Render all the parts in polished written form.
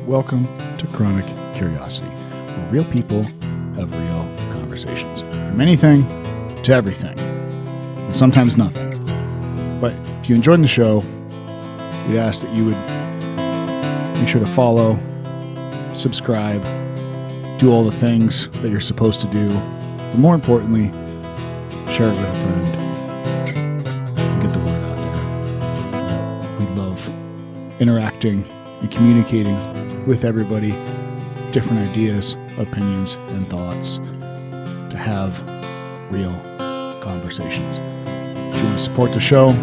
Welcome to Chronic Curiosity, where real people have real conversations. From anything to everything, and sometimes nothing. But if you enjoyed the show, we'd ask that you would make sure to follow, subscribe, do all the things that you're supposed to do, but more importantly, share it with a friend and get the word out there. We love interacting and communicating with everybody, different ideas, opinions, and thoughts to have real conversations. If you want to support the show,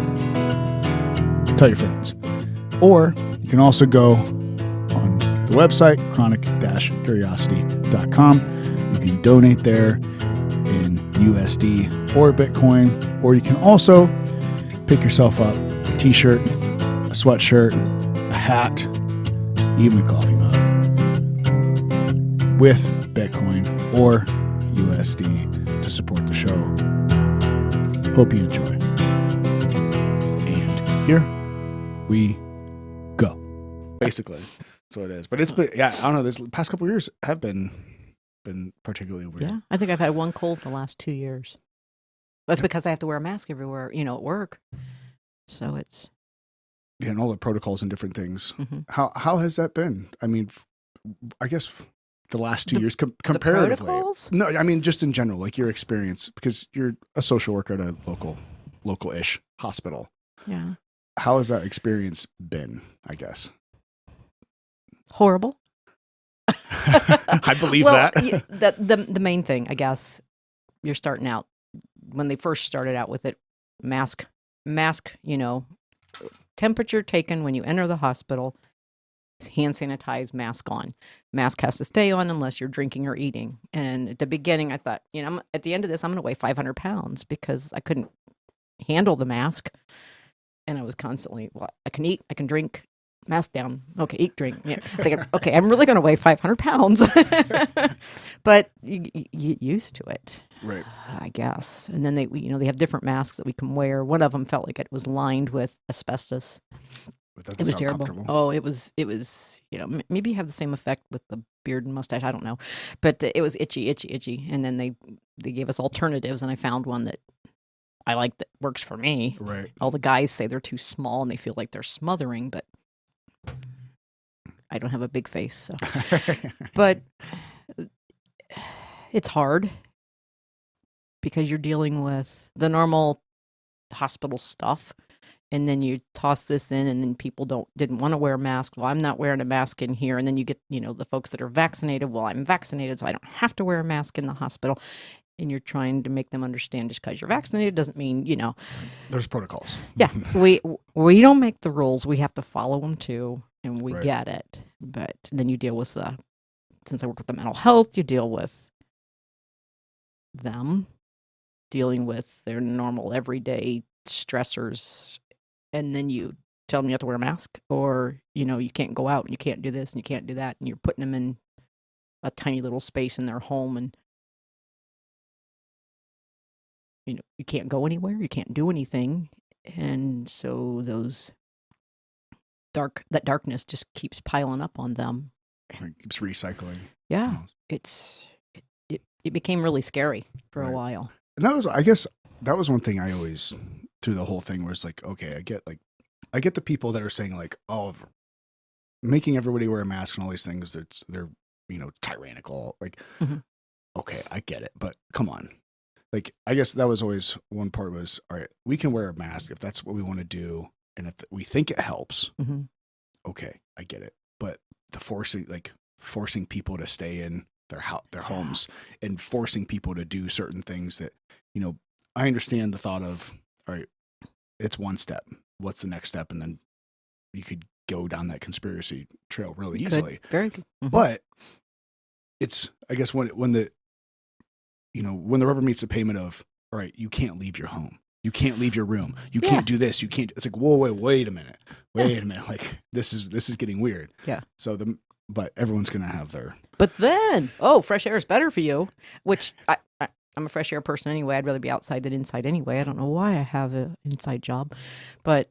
tell your friends. Or you can also go on the website, chronic-curiosity.com. You can donate there in USD or Bitcoin, or you can also pick yourself up a t-shirt, a sweatshirt, a hat, even a coffee mug with Bitcoin or USD to support the show. Hope you enjoy. And here we go. Basically, that's what it is. But it's been, I don't know, this past couple of years have been particularly weird. Yeah, I think I've had one cold the last 2 years. That's because I have to wear a mask everywhere, at work. So it's... Yeah, and all the protocols and different things. Mm-hmm. How has that been? I mean, I guess the last 2 years comparatively. The protocols? No, I mean just in general, like your experience, because you're a social worker at a local-ish hospital. Yeah. How has that experience been, I guess? Horrible. I believe that. The main thing, I guess, you're starting out, when they first started out with it, mask, temperature taken when you enter the hospital, hand sanitized, mask on. Mask has to stay on unless you're drinking or eating. And at the beginning, I thought, at the end of this, I'm going to weigh 500 pounds because I couldn't handle the mask. And I was constantly, I can eat, I can drink, mask down. Okay, eat, drink. Yeah. Okay, I'm really going to weigh 500 pounds. But you get used to it. Right. I guess. And then they have different masks that we can wear. One of them felt like it was lined with asbestos. It was terrible. Oh, it was, maybe you have the same effect with the beard and mustache. I don't know. But it was itchy. And then they gave us alternatives, and I found one that I like that works for me. Right. All the guys say they're too small and they feel like they're smothering, but I don't have a big face. So. But it's hard because you're dealing with the normal hospital stuff. And then you toss this in, and then people didn't want to wear a mask. Well, I'm not wearing a mask in here. And then you get, the folks that are vaccinated. Well, I'm vaccinated, so I don't have to wear a mask in the hospital. And you're trying to make them understand just because you're vaccinated doesn't mean, There's protocols. Yeah, we don't make the rules. We have to follow them too, and we Right. get it. But then you deal with since I work with the mental health, you deal with them dealing with their normal everyday stressors. And then you tell them you have to wear a mask, or, you can't go out and you can't do this and you can't do that. And you're putting them in a tiny little space in their home, and, you can't go anywhere. You can't do anything. And so that darkness just keeps piling up on them. It keeps recycling. Yeah. It became really scary for Right. a while. And I guess that was one thing I always, through the whole thing, was like, okay, I get the people that are saying like, oh, making everybody wear a mask and all these things, they're tyrannical. Like, mm-hmm. Okay, I get it, but come on. Like, I guess that was always one part was, all right, we can wear a mask if that's what we want to do, and if we think it helps. Mm-hmm. Okay, I get it. But the forcing people to stay in their homes and forcing people to do certain things that, I understand the thought of, all right, it's one step. What's the next step? And then you could go down that conspiracy trail really easily. Very good. Mm-hmm. But it's, I guess, when the rubber meets the pavement of, all right, you can't leave your home. You can't leave your room. You can't do this. You can't. It's like, whoa, wait a minute. Wait a minute. Like, this is getting weird. Yeah. So but everyone's going to have their. But then, fresh air is better for you, which I'm a fresh air person anyway. I'd rather be outside than inside anyway. I don't know why I have an inside job, but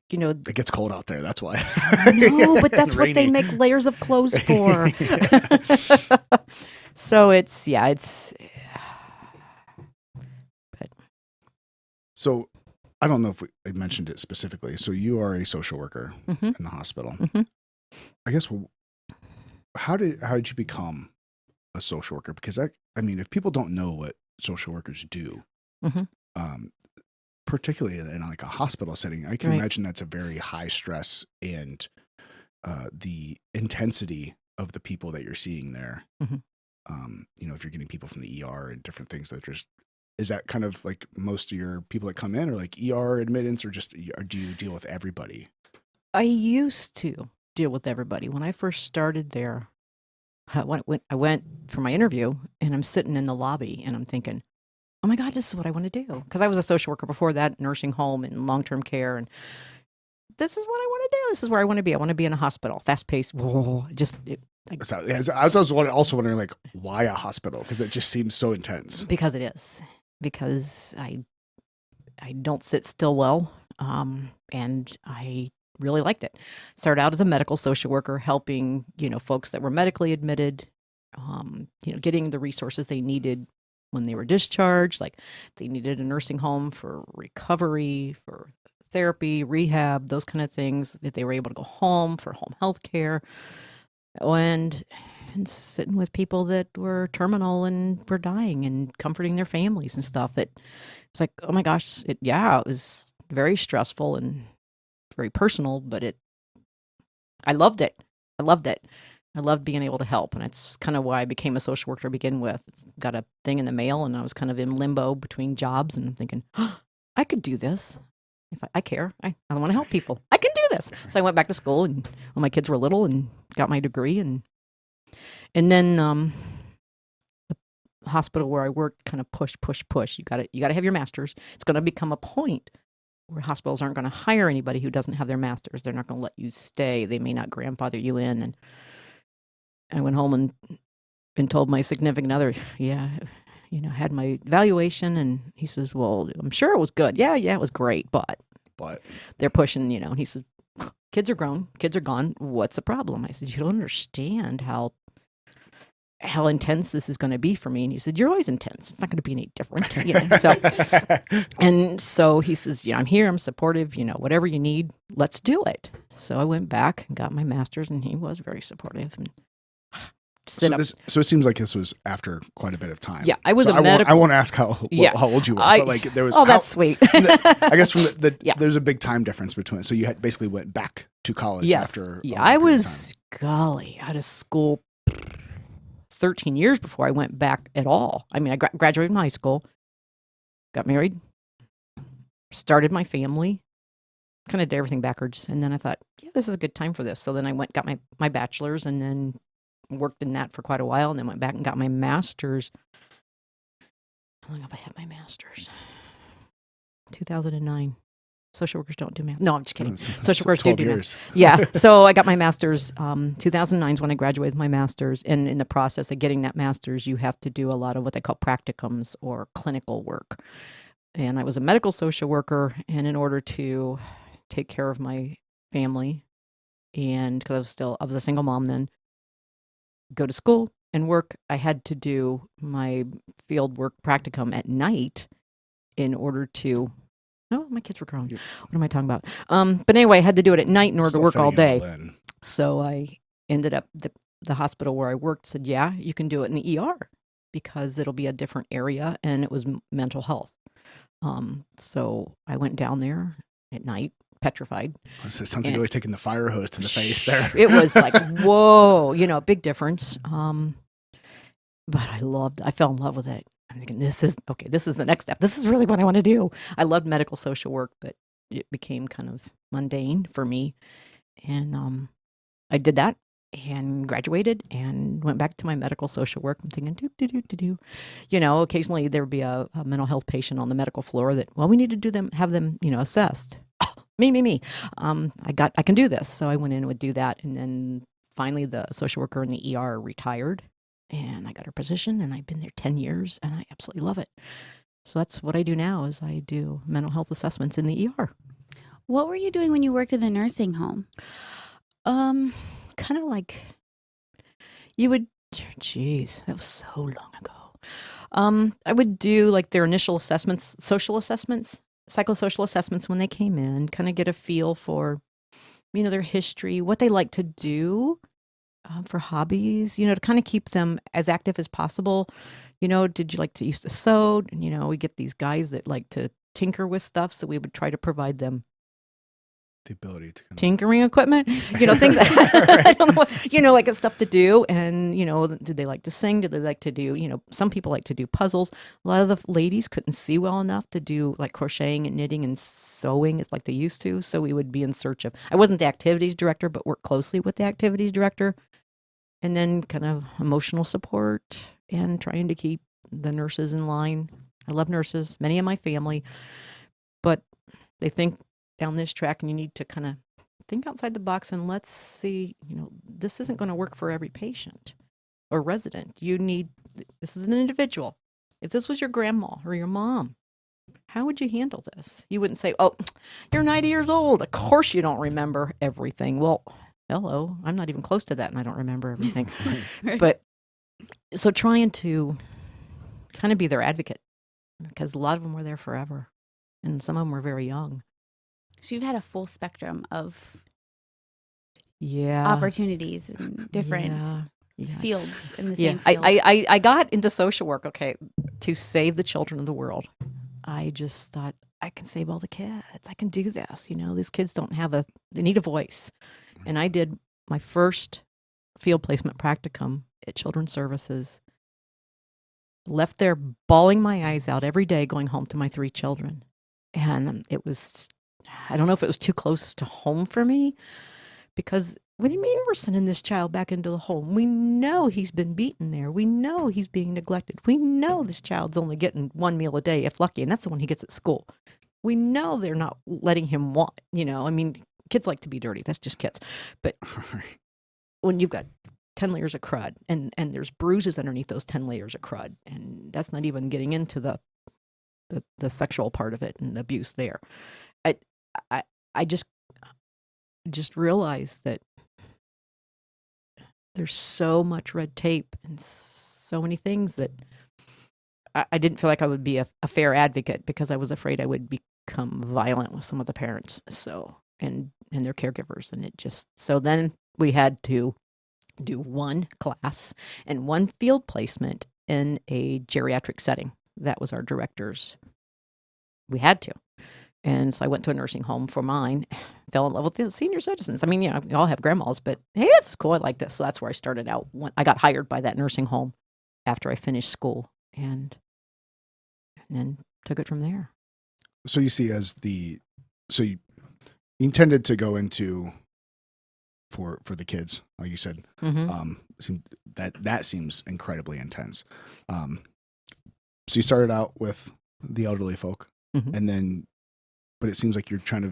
It gets cold out there. That's why. no, but that's what they Rainy. make layers of clothes for. So it's. So I don't know if I mentioned it specifically. So you are a social worker Mhm. in the hospital. Mhm. I guess, how did you become a social worker? Because I mean, if people don't know what social workers do, Mhm. um, particularly in like a hospital setting, I can Right. imagine that's a very high stress, and the intensity of the people that you're seeing there. Mhm. If you're getting people from the ER and different things that just, is that kind of like most of your people that come in are like ER admittance, or do you deal with everybody? I used to deal with everybody when I first started there. I went for my interview, and I'm sitting in the lobby, and I'm thinking, "Oh my God, this is what I want to do." Because I was a social worker before that, nursing home and long-term care, and this is what I want to do. This is where I want to be. I want to be in a hospital, fast-paced. So, I was also wondering, like, why a hospital? Because it just seems so intense. Because it is. Because I don't sit still well, and I really liked it. Started out as a medical social worker, helping folks that were medically admitted, getting the resources they needed when they were discharged, like they needed a nursing home for recovery, for therapy, rehab, those kind of things. If they were able to go home for home health care, and sitting with people that were terminal and were dying and comforting their families and stuff. It's like, oh my gosh, it was very stressful and very personal, but I loved it. I loved it. I loved being able to help, and it's kind of why I became a social worker to begin with. Got a thing in the mail, and I was kind of in limbo between jobs, and I'm thinking, oh, I could do this. If I care, I want to help people. I can do this. So I went back to school, and when my kids were little, and got my degree, and then the hospital where I worked kind of push. You got to have your master's. It's going to become a point where hospitals aren't going to hire anybody who doesn't have their master's. They're not going to let you stay. They may not grandfather you in. And I went home and told my significant other, had my evaluation, and he says, well, I'm sure it was good. Yeah, it was great, but they're pushing, and he says, kids are grown, kids are gone. What's the problem? I said, you don't understand how intense this is going to be for me. And he said, you're always intense. It's not going to be any different. So he says, I'm here. I'm supportive. Whatever you need, let's do it. So I went back and got my master's, and he was very supportive. And so it seems like this was after quite a bit of time. Yeah, I was I won't ask how old you were, but like there was. Oh, that's sweet. I guess from there's a big time difference between. So you basically went back to college after. Yeah, I was out of school 13 years before I went back at all. I mean, I graduated from high school, got married, started my family, kind of did everything backwards. And then I thought, this is a good time for this. So then I got my bachelor's, and then worked in that for quite a while, and then went back and got my master's. How long have I had my master's? 2009. Social workers don't do math. No, I'm just kidding. Social workers do math. Yeah. So I got my master's. 2009 is when I graduated with my master's. And in the process of getting that master's, you have to do a lot of what they call practicums or clinical work. And I was a medical social worker, and in order to take care of my family, and because I was a single mom then, go to school and work, I had to do my field work practicum at night in order to. Oh, my kids were growing. What am I talking about? But anyway, I had to do it at night in order to work all day. So I ended up, the hospital where I worked said, yeah, you can do it in the ER because it'll be a different area, and it was mental health. So I went down there at night, petrified. So it sounds like you're really taking the fire hose to the face there. It was like, whoa, big difference. But I fell in love with it. I'm thinking, this is the next step. This is really what I want to do. I loved medical social work, but it became kind of mundane for me. And I did that and graduated and went back to my medical social work. I'm thinking, occasionally there would be a mental health patient on the medical floor that, we need to have them, assessed. Oh, me. I can do this. So I went in and would do that. And then finally the social worker in the ER retired, and I got her position, and I've been there 10 years, and I absolutely love it. So that's what I do now, is I do mental health assessments in the ER. What were you doing when you worked in the nursing home? Kind of like you would, geez, that was so long ago. I would do like their initial assessments, social assessments, psychosocial assessments when they came in, kind of get a feel for, their history, what they like to do, for hobbies, to kind of keep them as active as possible. Did you like to used to sew? And, we get these guys that like to tinker with stuff, so we would try to provide them The ability to tinkering equipment, things Right. I don't know what, like it's stuff to do. And, did they like to sing? Did they like to do, some people like to do puzzles. A lot of the ladies couldn't see well enough to do like crocheting and knitting and sewing. It's like they used to. So we would be in search of, I wasn't the activities director, but worked closely with the activities director. And then kind of emotional support and trying to keep the nurses in line. I love nurses, many in my family, but they think down this track and you need to kind of think outside the box and let's see, this isn't going to work for every patient or resident. This is an individual. If this was your grandma or your mom, how would you handle this? You wouldn't say, oh, you're 90 years old. Of course you don't remember everything. Well, hello, I'm not even close to that and I don't remember everything. Right. But so trying to kind of be their advocate, because a lot of them were there forever and some of them were very young. So you've had a full spectrum of Yeah. opportunities and different Yeah. fields in the Yeah. same field. I got into social work, to save the children of the world. I just thought, I can save all the kids. I can do this. These kids they need a voice. And I did my first field placement practicum at Children's Services. Left there bawling my eyes out every day going home to my 3 children. And it was, I don't know if it was too close to home for me, because what do you mean we're sending this child back into the home? We know he's been beaten there. We know he's being neglected. We know this child's only getting 1 meal a day, if lucky, and that's the one he gets at school. We know they're not letting him want, kids like to be dirty. That's just kids. But when you've got 10 layers of crud and there's bruises underneath those 10 layers of crud, and that's not even getting into the sexual part of it and the abuse there. I just realized that there's so much red tape and so many things that I didn't feel like I would be a fair advocate, because I was afraid I would become violent with some of the parents, and their caregivers. And so then we had to do one class and one field placement in a geriatric setting. That was our director's. We had to. And so I went to a nursing home for mine, fell in love with the senior citizens. I mean, we all have grandmas, but hey, it's cool. I like this. So that's where I started out. I got hired by that nursing home after I finished school, and then took it from there. So you see you intended to go into for the kids, like you said. Mm-hmm. That seems incredibly intense. So you started out with the elderly folk, Mm-hmm. But it seems like you're trying to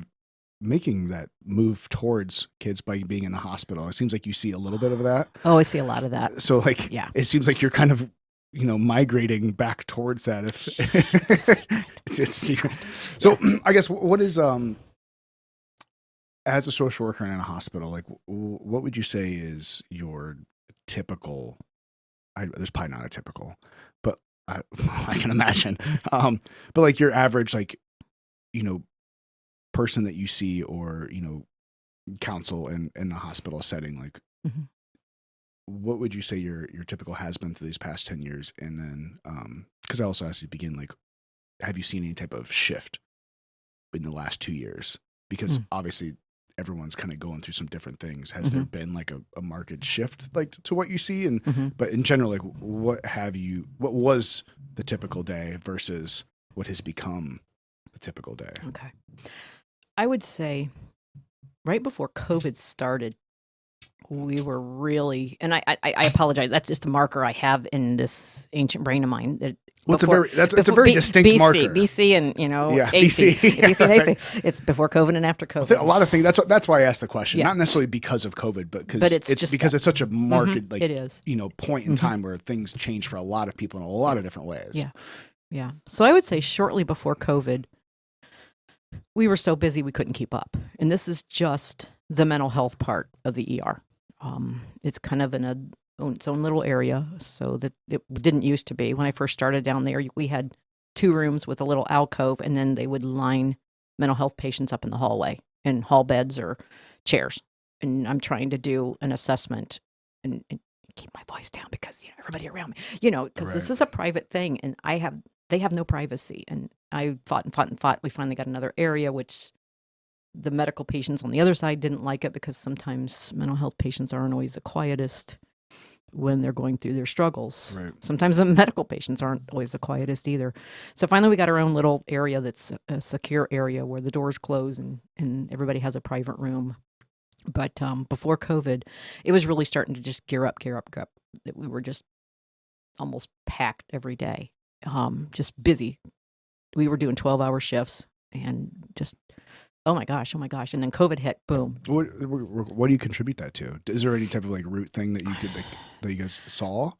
making that move towards kids by being in the hospital. It seems like you see a little bit of that. Oh, I see a lot of that. So like, Yeah. It seems like you're kind of, migrating back towards that. If it's secret. So I guess what is, as a social worker in a hospital, like what would you say is your typical, there's probably not a typical, but I can imagine, but like your average, like, person that you see or, counsel in the hospital setting, like, Mm-hmm. what would you say your typical has been through these past 10 years? And then, cause I also asked you to begin, like, have you seen any type of shift in the last 2 years? Because obviously everyone's kind of going through some different things. Has there been like a marked shift, like to what you see? And, but in general, like what was the typical day versus what has become the typical day? Okay. I would say right before COVID started, we were really, and I apologize, that's just a marker I have in this ancient brain of mine. It's a very distinct marker. BC and, Yeah, AC. BC. BC and AC. It's before COVID and after COVID. A lot of things. That's why I asked the question. Yeah. Not necessarily because of COVID, but it's just because it's such a marked, like, it is. Point in time where things change for a lot of people in a lot of different ways. Yeah. Yeah. So I would say shortly before COVID, we were so busy we couldn't keep up. And this is just the mental health part of the ER. It's kind of in its own little area, so that it didn't used to be. When I first started down there, we had 2 rooms with a little alcove, and then they would line mental health patients up in the hallway in hall beds or chairs. And I'm trying to do an assessment and keep my voice down because everybody around me, because this is a private thing, and they have no privacy. And I fought and fought and fought. We finally got another area, which the medical patients on the other side didn't like it, because sometimes mental health patients aren't always the quietest when they're going through their struggles. Right. Sometimes the medical patients aren't always the quietest either. So finally we got our own little area that's a secure area where the doors close and everybody has a private room. But before COVID, it was really starting to just gear up. That we were just almost packed every day, just busy. We were doing 12-hour shifts and just, oh my gosh. And then COVID hit, boom. What do you contribute that to? Is there any type of like root thing that you could that you guys saw?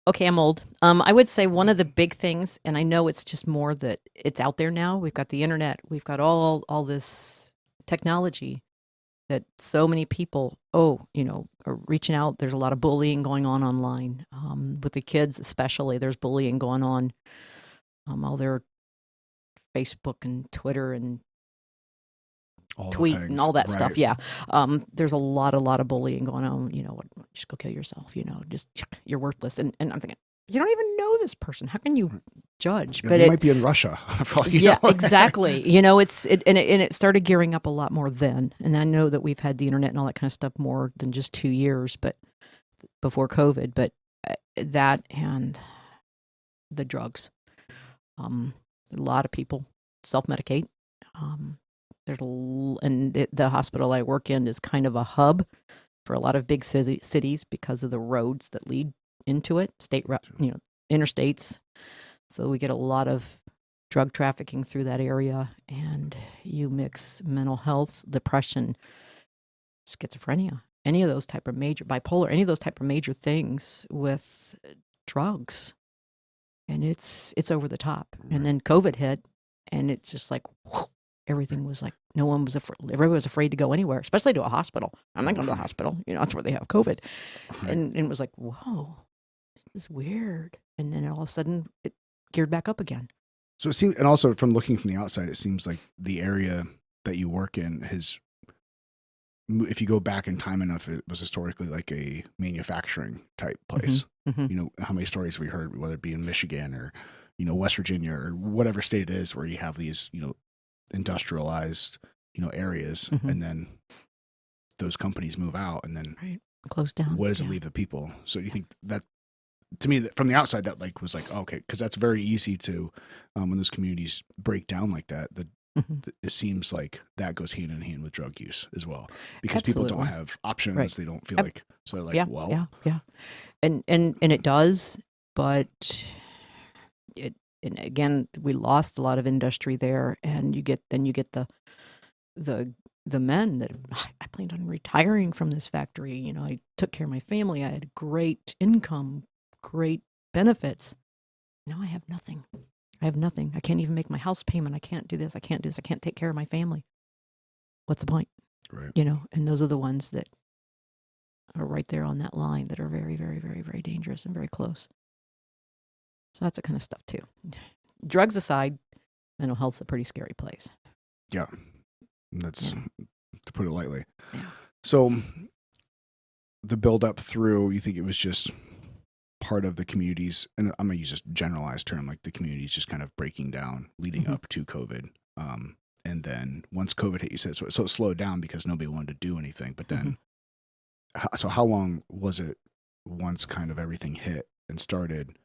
Okay, I'm old. I would say one of the big things, and I know it's just more that it's out there now. We've got the internet. We've got all this technology that so many people, are reaching out. There's a lot of bullying going on online. With the kids especially, there's bullying going on. All their Facebook and Twitter and tweet and all that stuff. Yeah. There's a lot of bullying going on. Just go kill yourself. Just you're worthless. And I'm thinking, you don't even know this person. How can you judge? But it might be in Russia. For all you know. Exactly. It started gearing up a lot more then. And I know that we've had the internet and all that kind of stuff more than just 2 years, but before COVID. But that and the drugs. A lot of people self-medicate. The hospital I work in is kind of a hub for a lot of big cities because of the roads that lead into it, interstates. So we get a lot of drug trafficking through that area, and you mix mental health, depression, schizophrenia, any of those type of major bipolar, any of those type of major things with drugs, and it's over the top. And then COVID hit, and it's just like, whoosh, everything was like, everybody was afraid to go anywhere, especially to a hospital. I'm not going to the hospital. That's where they have COVID. Right. And it was like, whoa, this is weird. And then all of a sudden it geared back up again. So it seems, and also from looking from the outside, it seems like the area that you work in has, if you go back in time enough, it was historically like a manufacturing type place. Mm-hmm. How many stories we heard, whether it be in Michigan or, West Virginia or whatever state it is, where you have these, industrialized, areas, mm-hmm. and then those companies move out and then close down. What does it leave the people? So you think that, to me, from the outside, that like was like, okay, because that's very easy to, when those communities break down like that, it seems like that goes hand in hand with drug use as well, because Absolutely. People don't have options. Right. They don't feel like, so they're like, yeah. And it does, but and again, we lost a lot of industry there, and you get the men that I planned on retiring from this factory. I took care of my family. I had great income, great benefits. Now I have nothing. I can't even make my house payment. I can't do this. I can't take care of my family. What's the point? Right. And those are the ones that are right there on that line that are very, very, very, very dangerous and very close. So that's the kind of stuff too. Drugs aside, mental health's a pretty scary place. Yeah. That's to put it lightly. Yeah. So the build up through, you think it was just part of the communities, and I'm going to use this generalized term, like the communities just kind of breaking down leading mm-hmm. up to COVID. And then once COVID hit, you said, so it slowed down because nobody wanted to do anything. But then, so how long was it once kind of everything hit and started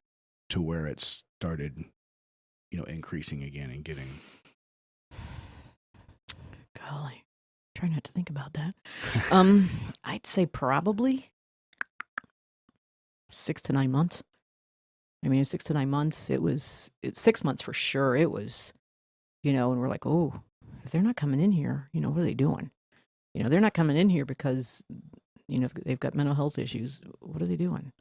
to where it started, increasing again and getting? Golly, try not to think about that. I'd say probably 6 to 9 months. 6 to 9 months. It's 6 months for sure. It was, and we're like, oh, if they're not coming in here, what are they doing? They're not coming in here because, they've got mental health issues. What are they doing?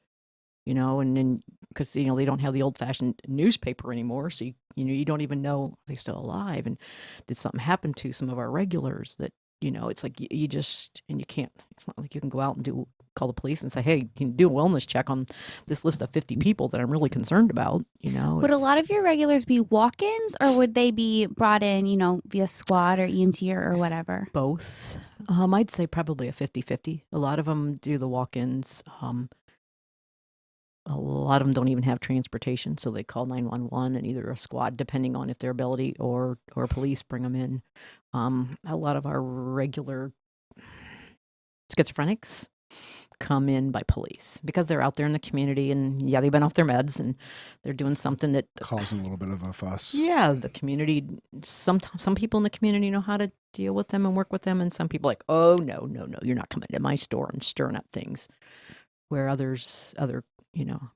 and then because they don't have the old fashioned newspaper anymore, so you don't even know if they're still alive, and did something happen to some of our regulars that it's like you just, and you can't. It's not like you can go out and call the police and say, hey, can you do a wellness check on this list of 50 people that I'm really concerned about. Would a lot of your regulars be walk-ins, or would they be brought in, via squad or EMT or whatever? Both. I'd say probably a 50-50. A lot of them do the walk-ins. A lot of them don't even have transportation, so they call 911 and either a squad, depending on if their ability, or police bring them in. A lot of our regular schizophrenics come in by police because they're out there in the community, and they've been off their meds and they're doing something that causing a little bit of a fuss. Yeah, the community. Some people in the community know how to deal with them and work with them, and some people like, oh no, you're not coming to my store and stirring up things. Where other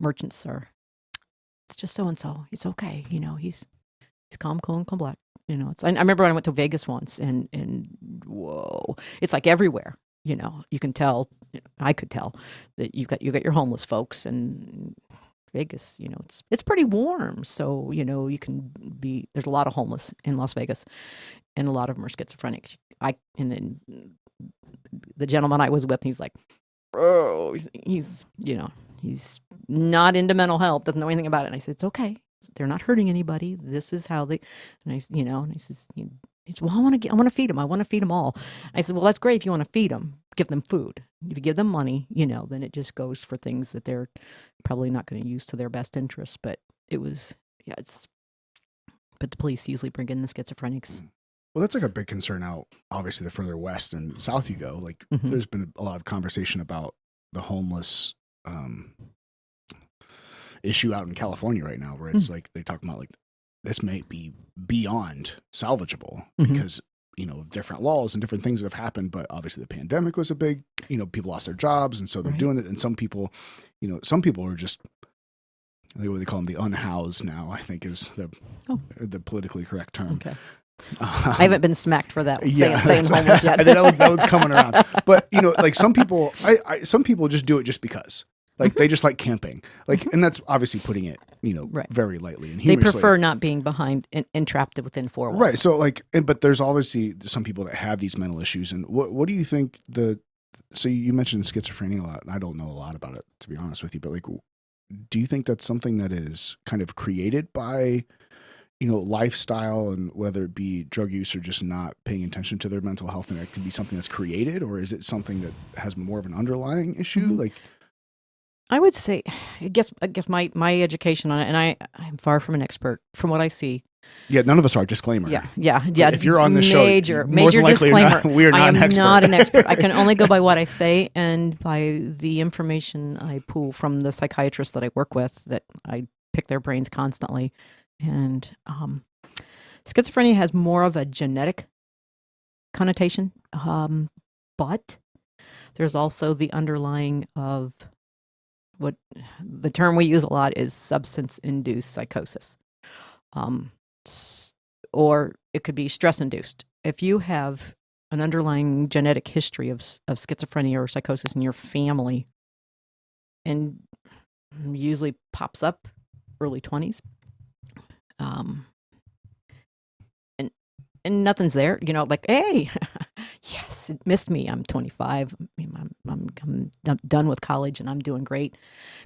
merchants are, it's just so and so. It's okay, he's calm, cool, and black. I remember when I went to Vegas once, and whoa, it's like everywhere. You can tell. I could tell that you got your homeless folks, and Vegas. It's pretty warm, so you can be. There's a lot of homeless in Las Vegas, and a lot of them are schizophrenic. And then the gentleman I was with, he's like, bro, he's not into mental health, doesn't know anything about it. And I said, it's okay. They're not hurting anybody. This is how they, and and he says, well, I want to feed them. I want to feed them all. I said, well, that's great. If you want to feed them, give them food. If you give them money, then it just goes for things that they're probably not going to use to their best interest. But but the police usually bring in the schizophrenics. Well, that's like a big concern out, obviously, the further west and south you go. Like, there's been a lot of conversation about the homeless issue out in California right now, where it's like they talk about like this may be beyond salvageable because different laws and different things that have happened. But obviously, the pandemic was a big, people lost their jobs, and so they're doing it. And some people are just, I think what they call them, the unhoused now, I think is the politically correct term. Okay. I haven't been smacked for that saying homeless yet. I think that one's coming around. But like some people, some people just do it just because, like they just like camping, like, and that's obviously putting it, very lightly and humorously. They prefer not being behind and trapped within four walls. Right. So like, but there's obviously some people that have these mental issues, and what do you think so you mentioned schizophrenia a lot, and I don't know a lot about it, to be honest with you, but like, do you think that's something that is kind of created by lifestyle, and whether it be drug use or just not paying attention to their mental health, and it can be something that's created, or is it something that has more of an underlying issue? Like, I would say, I guess my education on it, and I'm far from an expert from what I see. Yeah, none of us are. Disclaimer. Yeah. If you're on the show, major disclaimer. We are not an expert. I am not an expert. I can only go by what I say and by the information I pull from the psychiatrists that I work with, that I pick their brains constantly. And schizophrenia has more of a genetic connotation, but there's also the underlying of what the term we use a lot is substance-induced psychosis, or it could be stress-induced. If you have an underlying genetic history of schizophrenia or psychosis in your family, and usually pops up early 20s, and nothing's there, like, hey, yes, it missed me. I'm 25. I'm done with college and I'm doing great.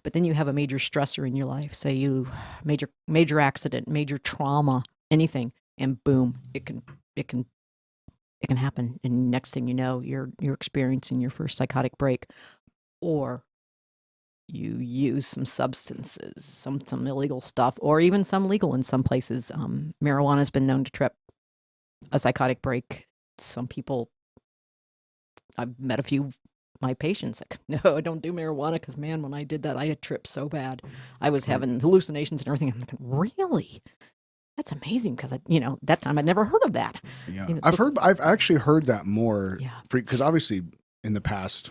But then you have a major stressor in your life, say you major accident, major trauma, anything, and boom, it can happen. And next thing you know, you're experiencing your first psychotic break, or you use some substances, some illegal stuff, or even some legal in some places. Marijuana has been known to trip a psychotic break. Some people, I've met a few of my patients like, no, I don't do marijuana because, man, when I did that, I had tripped so bad. I was having hallucinations and everything. I'm like, really? That's amazing, because that time I'd never heard of that. Yeah, I've actually heard that more. Yeah, because obviously in the past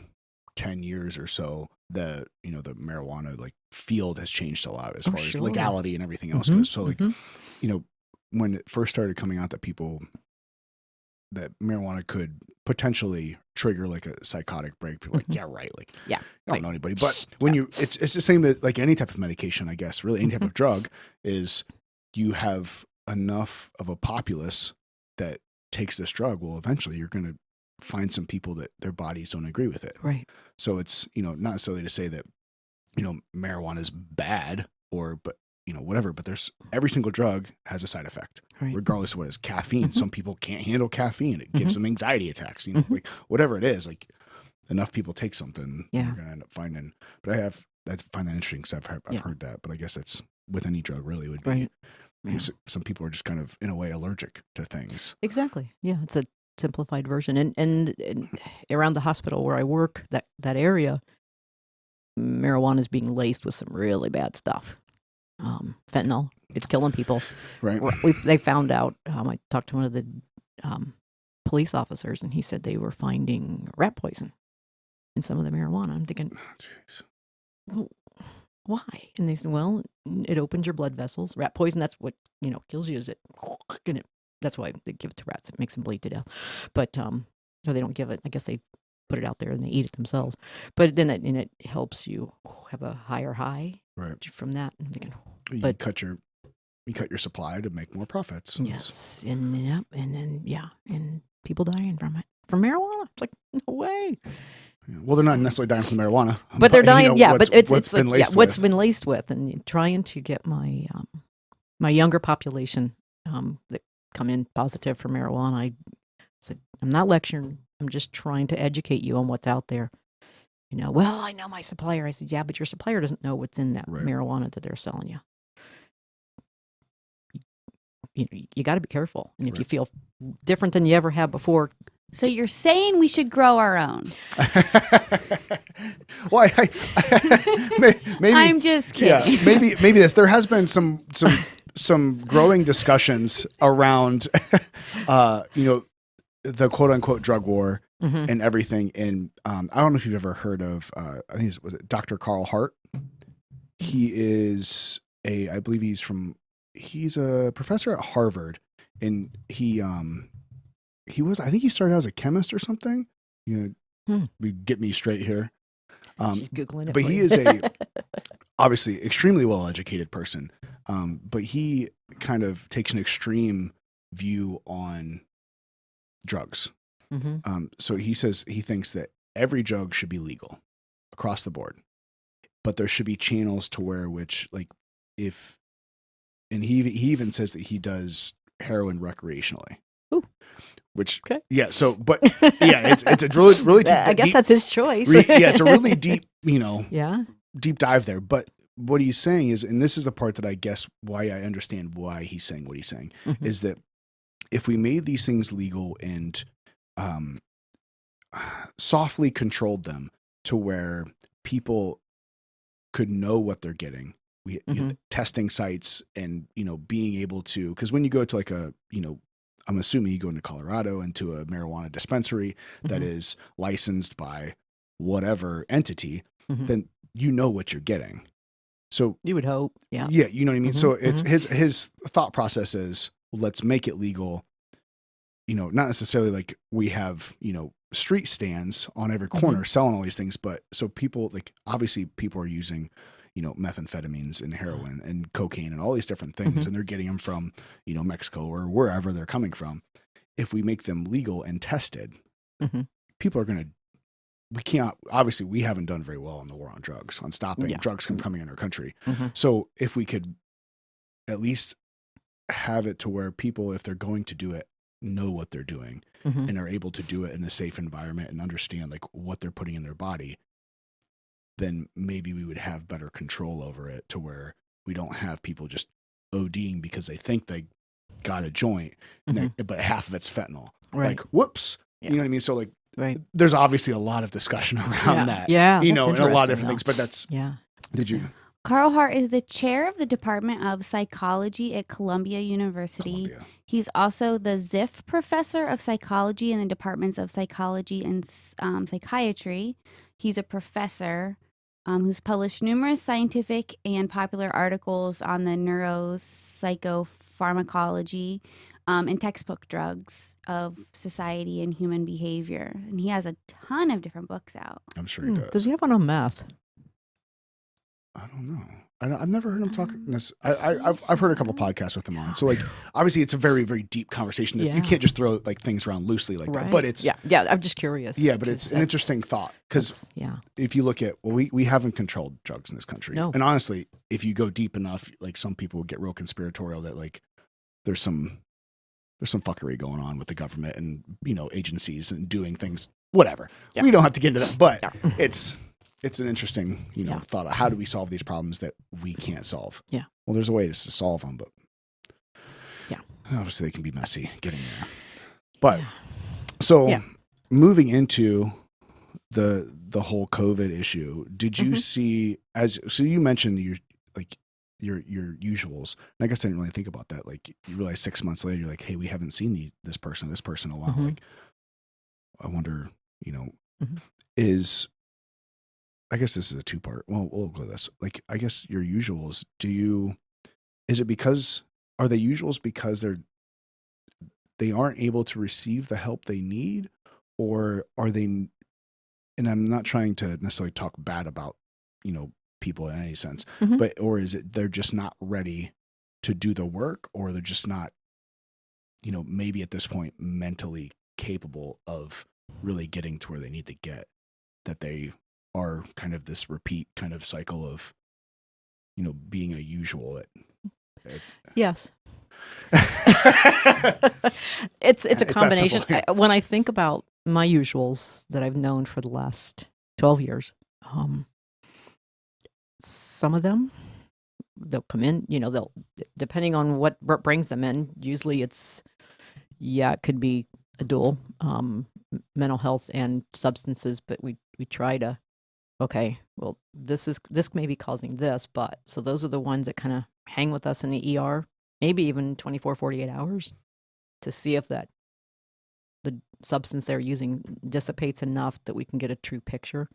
10 years or so, the marijuana like field has changed a lot as far as legality and everything else goes. So like, when it first started coming out that people that marijuana could potentially trigger like a psychotic break. People are like, yeah, right. Like, Yeah, I don't know anybody. But when it's the same that like any type of medication, I guess, really any type of drug is you have enough of a populace that takes this drug. Well, eventually you're going to find some people that their bodies don't agree with it. Right. So it's, not necessarily to say that, marijuana is bad but whatever, but there's every single drug has a side effect, Right. regardless of what it is. Caffeine. Mhm. Some people can't handle caffeine. It gives them anxiety attacks, like whatever it is, like enough people take something, Yeah. you're going to end up finding, but I find that interesting because I've heard that, but I guess it's with any drug really would be, Right. I guess some people are just kind of in a way allergic to things. Exactly. Yeah, it's a simplified version. And around the hospital where I work, that area, marijuana is being laced with some really bad stuff. Fentanyl. It's killing people. Right. They found out. I talked to one of the police officers, and he said they were finding rat poison in some of the marijuana. I'm thinking, well, why? And they said, well, it opens your blood vessels. Rat poison, that's what kills you. That's why they give it to rats. It makes them bleed to death. But or they don't give it. I guess they put it out there and they eat it themselves. But then it helps you have a higher high from that. I'm thinking, you cut your supply to make more profits. Yes, and people dying from it, from marijuana. It's like, no way. Yeah. Well, they're not necessarily dying from marijuana, but they're dying. But it's been like, what's been laced with, and trying to get my my younger population that come in positive for marijuana. I said, I'm not lecturing. I'm just trying to educate you on what's out there. Well, I know my supplier. I said, yeah, but your supplier doesn't know what's in that marijuana that they're selling you. You got to be careful. And if you feel different than you ever have before. So you're saying we should grow our own? Well, maybe I'm just kidding. Yeah, maybe this. There has been some growing discussions around, the quote unquote drug war and everything. And I don't know if you've ever heard of. I think was it Dr. Carl Hart. He is I believe he's a professor at Harvard, and he was, I think he started out as a chemist or something. Get me straight here. She's Googling it. But he is obviously extremely well educated person. But he kind of takes an extreme view on drugs. So he says he thinks that every drug should be legal across the board, but there should be channels to which and he even says that he does heroin recreationally. Ooh. Which, okay. Yeah. So, but yeah, it's a really deep, I guess that's his choice. It's a really deep, deep dive there. But what he's saying is, and this is the part that I guess why I understand why he's saying what he's saying, is that if we made these things legal and softly controlled them to where people could know what they're getting, we testing sites and being able to, because when you go to like I'm assuming you go into Colorado into a marijuana dispensary that is licensed by whatever entity, then you know what you're getting. So you would hope, yeah, you know what I mean. So it's his thought process is, well, let's make it legal. Not necessarily like we have street stands on every corner selling all these things, but so people, like, obviously people are using methamphetamines and heroin and cocaine and all these different things, and they're getting them from Mexico or wherever they're coming from. If we make them legal and tested, people are gonna. We haven't done very well in the war on drugs, on stopping drugs from coming in our country. So if we could at least have it to where people, if they're going to do it, know what they're doing and are able to do it in a safe environment and understand like what they're putting in their body, then maybe we would have better control over it, to where we don't have people just ODing because they think they got a joint, but half of it's fentanyl. Like, whoops. You know what I mean? So like, there's obviously a lot of discussion around that. Yeah. And a lot of different things, but that's, did you? Carl Hart is the chair of the Department of Psychology at Columbia University. He's also the Ziff Professor of Psychology in the Departments of Psychology and Psychiatry. He's a professor who's published numerous scientific and popular articles on the neuropsychopharmacology and textbook drugs of society and human behavior. And he has a ton of different books out. I'm sure he does. Does he have one on meth? I don't know. I've never heard him talk. I've heard a couple podcasts with him on. So like, obviously, it's a very, very deep conversation that you can't just throw like things around loosely like that. But it's yeah. I'm just curious. Yeah, but it's an interesting thought because if you look at we haven't controlled drugs in this country. No. And honestly, if you go deep enough, like some people would get real conspiratorial that like there's some fuckery going on with the government and agencies and doing things. Whatever. Yeah. We don't have to get into that, but it's an interesting, thought. How do we solve these problems that we can't solve? Yeah. Well, there's a way to solve them, but obviously they can be messy getting there. But moving into the whole COVID issue, did you see so you mentioned your usuals? And I guess I didn't really think about that. Like you realize 6 months later, you're like, hey, we haven't seen this person in a while. Like, I wonder, I guess this is a two-part. Well, we'll go this. Like, I guess your usuals, are they usuals because they aren't able to receive the help they need? Or are they, and I'm not trying to necessarily talk bad about, people in any sense, or is it they're just not ready to do the work, or they're just not, maybe at this point mentally capable of really getting to where they need to get, that they are kind of this repeat kind of cycle of, being a usual. Yes. It's a combination. When I think about my usuals that I've known for the last 12 years, some of them, they'll come in, they'll, depending on what brings them in, usually it could be a dual, mental health and substances, but we try to, okay, well, this may be causing this, but so those are the ones that kind of hang with us in the ER, maybe even 24, 48 hours to see if the substance they're using dissipates enough that we can get a true picture.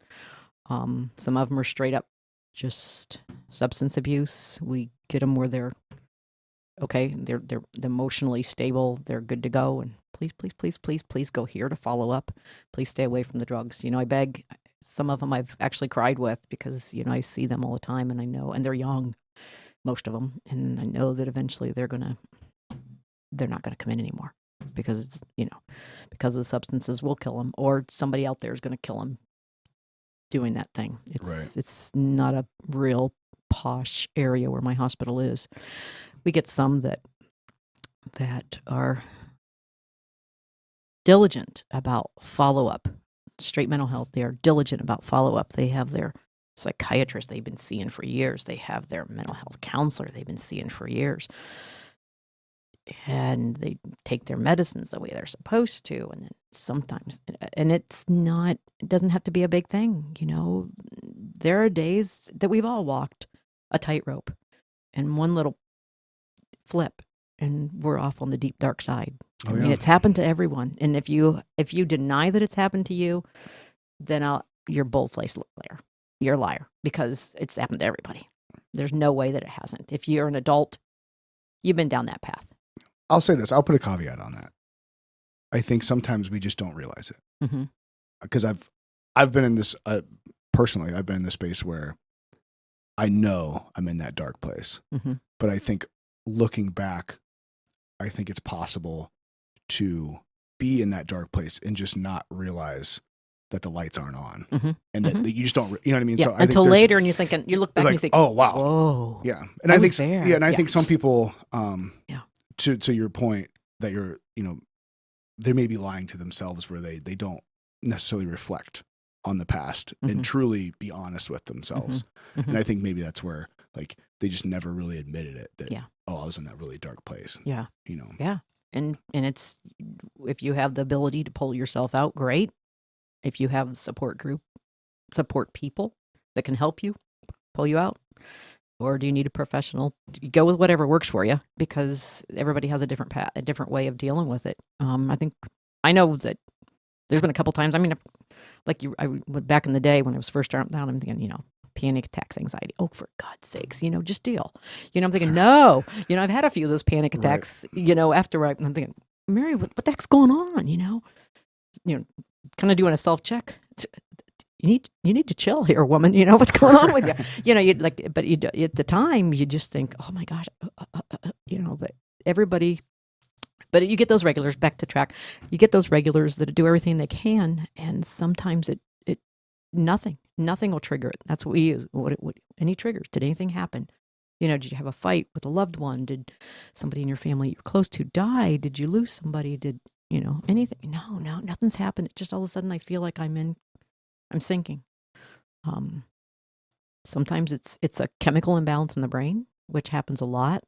Some of them are straight up just substance abuse. We get them where they're okay, they're emotionally stable, they're good to go, and please go here to follow up. Please stay away from the drugs. I beg. Some of them I've actually cried with because, I see them all the time and I know, and they're young, most of them. And I know that eventually they're not going to come in anymore because, because the substances will kill them, or somebody out there is going to kill them doing that thing. It's not a real posh area where my hospital is. We get some that are diligent about follow-up. Straight mental health, they are diligent about follow-up. They have their psychiatrist they've been seeing for years. They have their mental health counselor they've been seeing for years. And they take their medicines the way they're supposed to. And then sometimes, and it doesn't have to be a big thing. There are days that we've all walked a tightrope and one little flip and we're off on the deep dark side. I mean, it's happened to everyone. And if you deny that it's happened to you, then you're bold-faced liar. You're a liar because it's happened to everybody. There's no way that it hasn't. If you're an adult, you've been down that path. I'll say this. I'll put a caveat on that. I think sometimes we just don't realize it. Because I've been in this, personally, I've been in this space where I know I'm in that dark place. But I think looking back, I think it's possible to be in that dark place and just not realize that the lights aren't on and that you just don't, you know what I mean? Yeah. So until later and you look back and you think, oh, wow. Whoa. Yeah. And I think, I think some people, to your point that they may be lying to themselves where they don't necessarily reflect on the past and truly be honest with themselves. And I think maybe that's where they just never really admitted it that, I was in that really dark place. Yeah. Yeah. And it's, if you have the ability to pull yourself out, great. If you have a support people that can help you pull you out, or do you need a professional? You go with whatever works for you because everybody has a different path, a different way of dealing with it. I know that There's been a couple times. I mean, back in the day when I was first down, I'm thinking, panic attacks, anxiety. Oh, for God's sakes, just deal. I'm thinking, no, I've had a few of those panic attacks, after I'm thinking, Mary, what the heck's going on? Kind of doing a self-check. You need to chill here, woman. What's going on with you? But at the time you just think, oh my gosh, but everybody, but you get those regulars back to track. You get those regulars that do everything they can. And sometimes nothing will trigger it. That's what we use. What any triggers? Did anything happen? Did you have a fight with a loved one? Did somebody in your family you're close to die? Did you lose somebody? Did, anything? No, nothing's happened. It just all of a sudden I feel like I'm sinking. Sometimes it's a chemical imbalance in the brain, which happens a lot.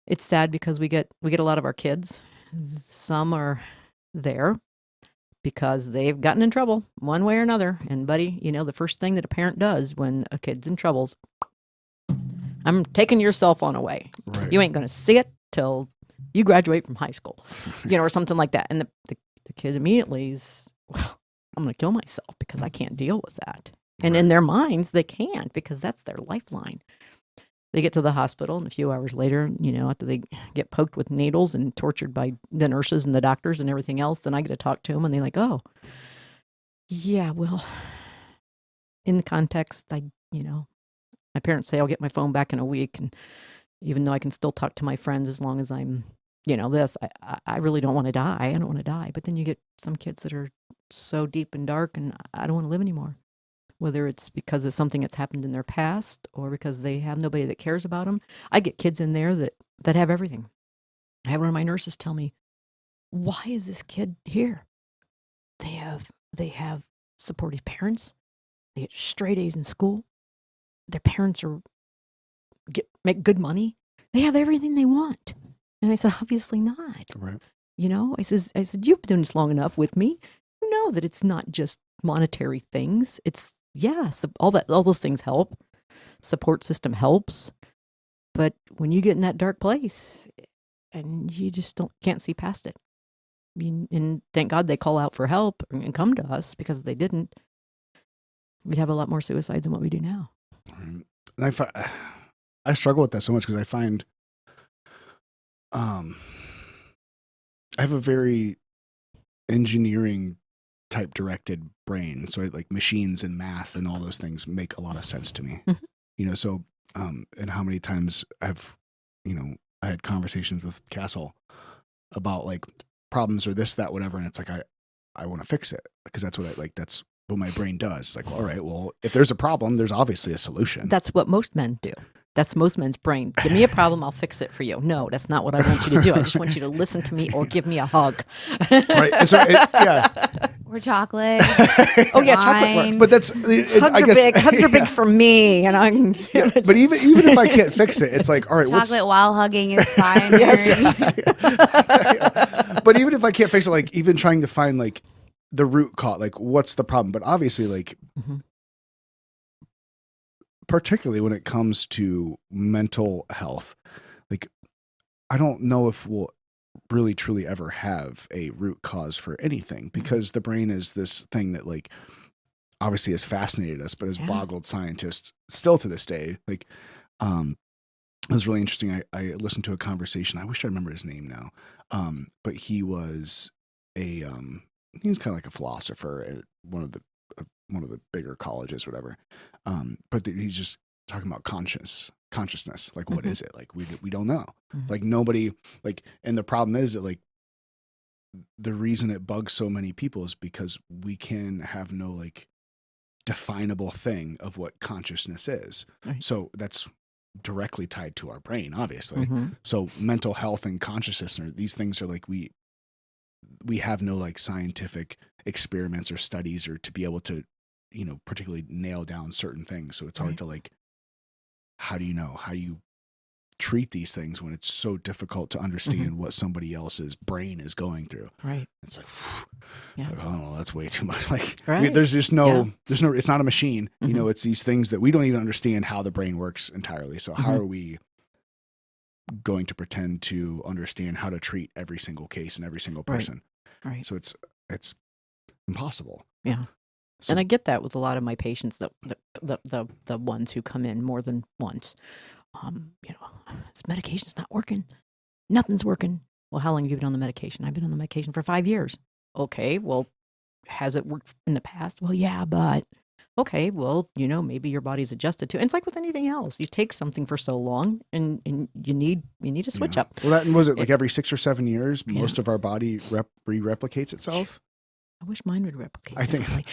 It's sad because we get a lot of our kids. Some are there because they've gotten in trouble one way or another. And buddy, the first thing that a parent does when a kid's in trouble is, I'm taking your cell phone away. Right. You ain't going to see it till you graduate from high school, or something like that. And the kid immediately is, well, I'm going to kill myself because I can't deal with that. And in their minds, they can't, because that's their lifeline. They get to the hospital, and a few hours later, after they get poked with needles and tortured by the nurses and the doctors and everything else, then I get to talk to them, and they're like, oh, yeah, well, in the context, my parents say I'll get my phone back in a week, and even though I can still talk to my friends as long as I'm, I really don't want to die. I don't want to die. But then you get some kids that are so deep and dark, and I don't want to live anymore. Whether it's because of something that's happened in their past or because they have nobody that cares about them. I get kids in there that have everything. I had one of my nurses tell me, why is this kid here? They have supportive parents. They get straight A's in school. Their parents make good money. They have everything they want. And I said, obviously not. Right. I said, you've been doing this long enough with me. You know that it's not just monetary things. It's, all those things help. Support system helps. But when you get in that dark place and you just can't see past it. I mean, and thank God they call out for help and come to us, because if they didn't, we'd have a lot more suicides than what we do now. And I struggle with that so much because I find I have a very engineering type directed brain. So like machines and math and all those things make a lot of sense to me. Mm-hmm. So and how many times I had conversations with Castle about like problems or this, that, whatever. And it's like, I want to fix it because that's that's what my brain does. It's like, well, all right, well, if there's a problem, there's obviously a solution. That's what most men do. That's most men's brain. Give me a problem, I'll fix it for you. No, that's not what I want you to do. I just want you to listen to me or give me a hug. Right. So Or chocolate. Oh yeah, chocolate works. But that's hugs are big. Hugs are big for me, and I'm. But even if I can't fix it, it's like, all right, chocolate while hugging is fine. Yes. But even if I can't fix it, like even trying to find like the root cause, like what's the problem? But obviously, like. Mm-hmm. Particularly when it comes to mental health, like I don't know if we'll really truly ever have a root cause for anything, because the brain is this thing that like obviously has fascinated us, but has boggled scientists still to this day. Like it was really interesting. I listened to a conversation. I wish I remember his name now. But he was he was kind of like a philosopher at one of the bigger colleges or whatever. But he's just talking about consciousness. Like, what is it? Like, we don't know. Like nobody, like, and the problem is that like the reason it bugs so many people is because we can have no like definable thing of what consciousness is. Right. So that's directly tied to our brain, obviously. So mental health and consciousness, or these things are like, we have no like scientific experiments or studies or to be able to, particularly nail down certain things. So it's hard to like, how do you know how you treat these things when it's so difficult to understand what somebody else's brain is going through? Right. It's like, like, oh, that's way too much. Like there's just it's not a machine, it's these things that we don't even understand how the brain works entirely. So how are we going to pretend to understand how to treat every single case and every single person? Right. So it's impossible. Yeah. So, And I get that with a lot of my patients, that the ones who come in more than once. This medication's not working. Nothing's working. Well, how long have you been on the medication? I've been on the medication for 5 years. Okay, well, has it worked in the past? Well, yeah, but okay, well, maybe your body's adjusted to it. And it's like with anything else. You take something for so long and you need to switch up. Well, that was it like every 6 or 7 years, most Yeah. of our body re-replicates itself. I wish mine would replicate. I think differently.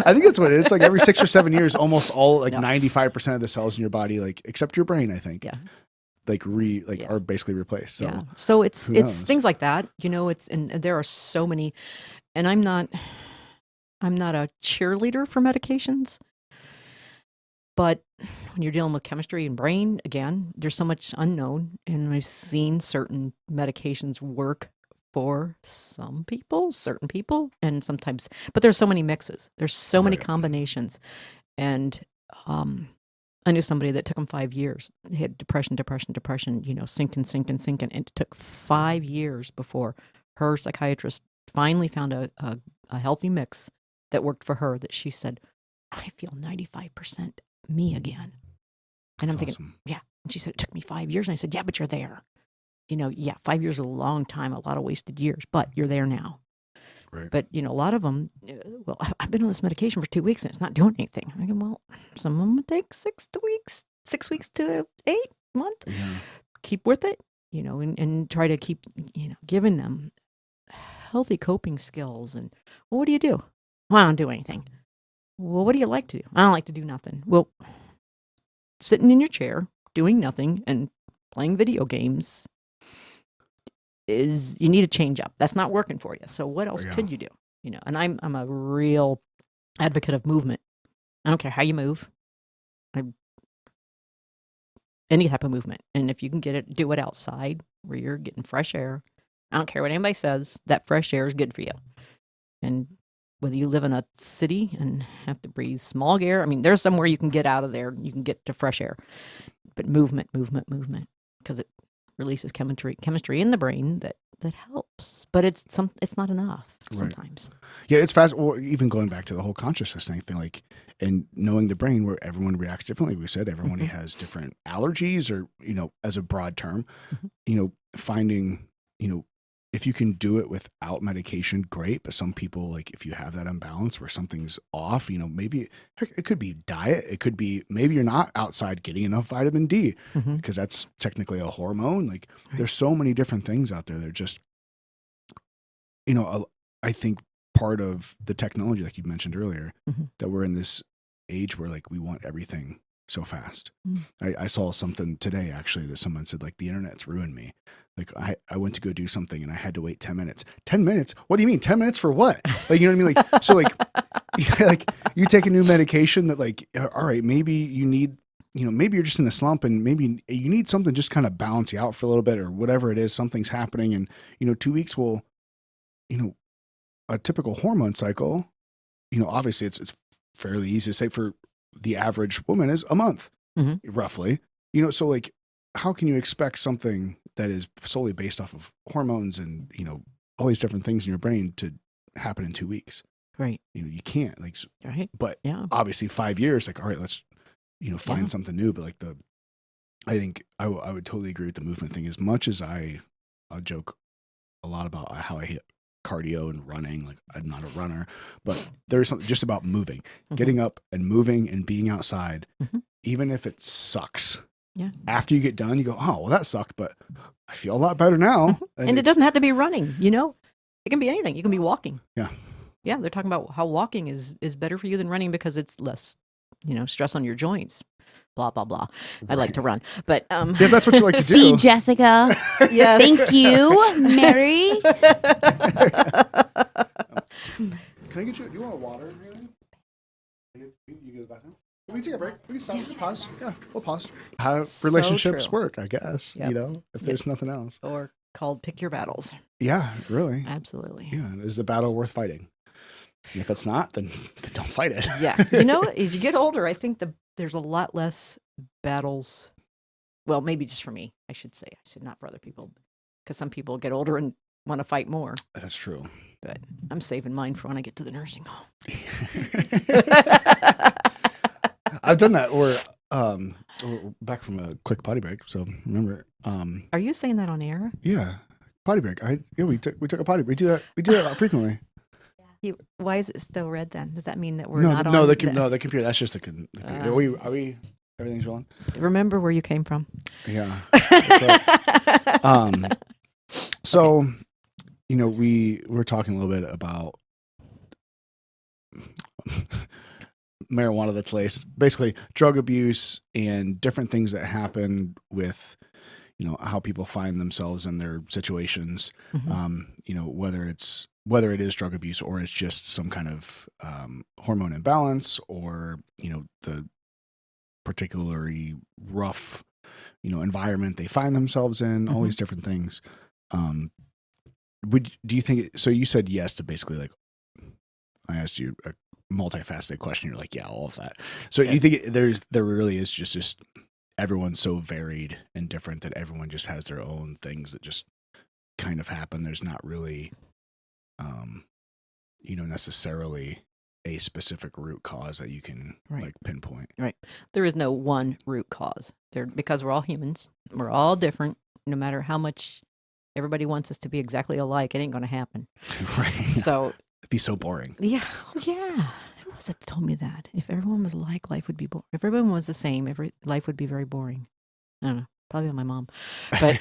I think that's what it is. It's like every 6 or 7 years, almost all like No. 95% of the cells in your body, like except your brain, I think, Yeah. like are basically replaced. So yeah. So it's who knows? things like that. And there are so many, and I'm not a cheerleader for medications, but when you're dealing with chemistry and brain, again, there's so much unknown, and I've seen certain medications work for some people, certain people, and sometimes, but there's so many mixes. There's so many Right. combinations, and I knew somebody that took them 5 years. They had depression, sinking, and it took 5 years before her psychiatrist finally found a healthy mix that worked for her, that she said, I feel 95% me again. And I'm thinking, awesome. yeah. And she said, it took me 5 years. And I said, yeah, but you're there. 5 years is a long time, a lot of wasted years, but you're there now. Right. But, a lot of them, well, I've been on this medication for 2 weeks and it's not doing anything. I go, well, some of them would take 6 weeks to 8 months. Yeah. Keep with it, and try to keep, giving them healthy coping skills. And, well, what do you do? Well, I don't do anything. Well, what do you like to do? I don't like to do nothing. Well, sitting in your chair, doing nothing, and playing video games you need to change up. That's not working for you. So what else could you do? And I'm a real advocate of movement. I don't care how you move. Any type of movement. And if you can do it outside where you're getting fresh air. I don't care what anybody says, that fresh air is good for you. And whether you live in a city and have to breathe smog air, there's somewhere you can get out of there and you can get to fresh air. But movement, because it releases chemistry in the brain that helps. But it's not enough sometimes. Yeah, it's fast. Well, even going back to the whole consciousness thing, like, and knowing the brain where everyone reacts differently. We said everyone has different allergies, or as a broad term, finding if you can do it without medication, great. But some people, like, if you have that imbalance where something's off, maybe it could be diet. It could be maybe you're not outside getting enough vitamin D, because that's technically a hormone. Like, there's so many different things out there. They're just, I think part of the technology, like you mentioned earlier, that we're in this age where, like, we want everything so fast. I saw something today, actually, that someone said, like, the internet's ruined me. Like, I went to go do something and I had to wait 10 minutes. 10 minutes? What do you mean? 10 minutes for what? Like, you know what I mean? Like, so, like, like, you take a new medication that, like, all right, maybe you need, maybe you're just in a slump and maybe you need something just kind of balance you out for a little bit, or whatever it is, something's happening. And, 2 weeks will, a typical hormone cycle, obviously it's fairly easy to say for the average woman is a month, roughly, so, like, how can you expect something that is solely based off of hormones and, all these different things in your brain to happen in 2 weeks? Right. You can't, like, right. But yeah, obviously 5 years, like, all right, let's, find something new. But, like, I think I would totally agree with the movement thing. As much as I'll joke a lot about how I hit cardio and running, like, I'm not a runner, but there's something just about moving, getting up and moving and being outside, even if it sucks. Yeah. After you get done, you go, oh, well, that sucked, but I feel a lot better now. And it doesn't have to be running, It can be anything. You can be walking. Yeah. Yeah, they're talking about how walking is better for you than running because it's less, stress on your joints. Blah, blah, blah. I like to run. But yeah, that's what you like to do. See, Jessica. yes. Thank you, Mary. Can I get you? Do you want water or anything? You go to the bathroom. We can take a break. We can stop. We can pause. Yeah, we'll pause. How relationships work, I guess. Yep. If there's nothing else. Or called pick your battles. Yeah, really. Absolutely. Yeah, is the battle worth fighting? And if it's not, then don't fight it. Yeah. As you get older, I think there's a lot less battles. Well, maybe just for me, I should say. I should not for other people. Because some people get older and want to fight more. That's true. But I'm saving mine for when I get to the nursing home. I've done that. Or back from a quick potty break. So remember. Are you saying that on air? Yeah, potty break. We took a potty break. We do that frequently. Why is it still red then? Does that mean that we're No, not on? No, the computer. That's just the computer. Are we? Everything's rolling. Remember where you came from. Yeah. So, we were talking a little bit about marijuana that's laced, basically drug abuse and different things that happen with, how people find themselves in their situations. Mm-hmm. Whether it is drug abuse or it's just some kind of hormone imbalance or, the particularly rough, environment they find themselves in, all these different things. Do you think, so you said yes to basically, like, I asked you a multifaceted question. You're like, yeah, all of that. So you think there really is just everyone's so varied and different that everyone just has their own things that just kind of happen. There's not really, necessarily a specific root cause that you can like pinpoint. Right. There is no one root cause because we're all humans. We're all different. No matter how much everybody wants us to be exactly alike, it ain't going to happen. Right. So it'd be so boring. Yeah. Oh, yeah. Who was it that told me that? If everyone was alike, life would be boring. If everyone was the same, life would be very boring. I don't know. Probably my mom. But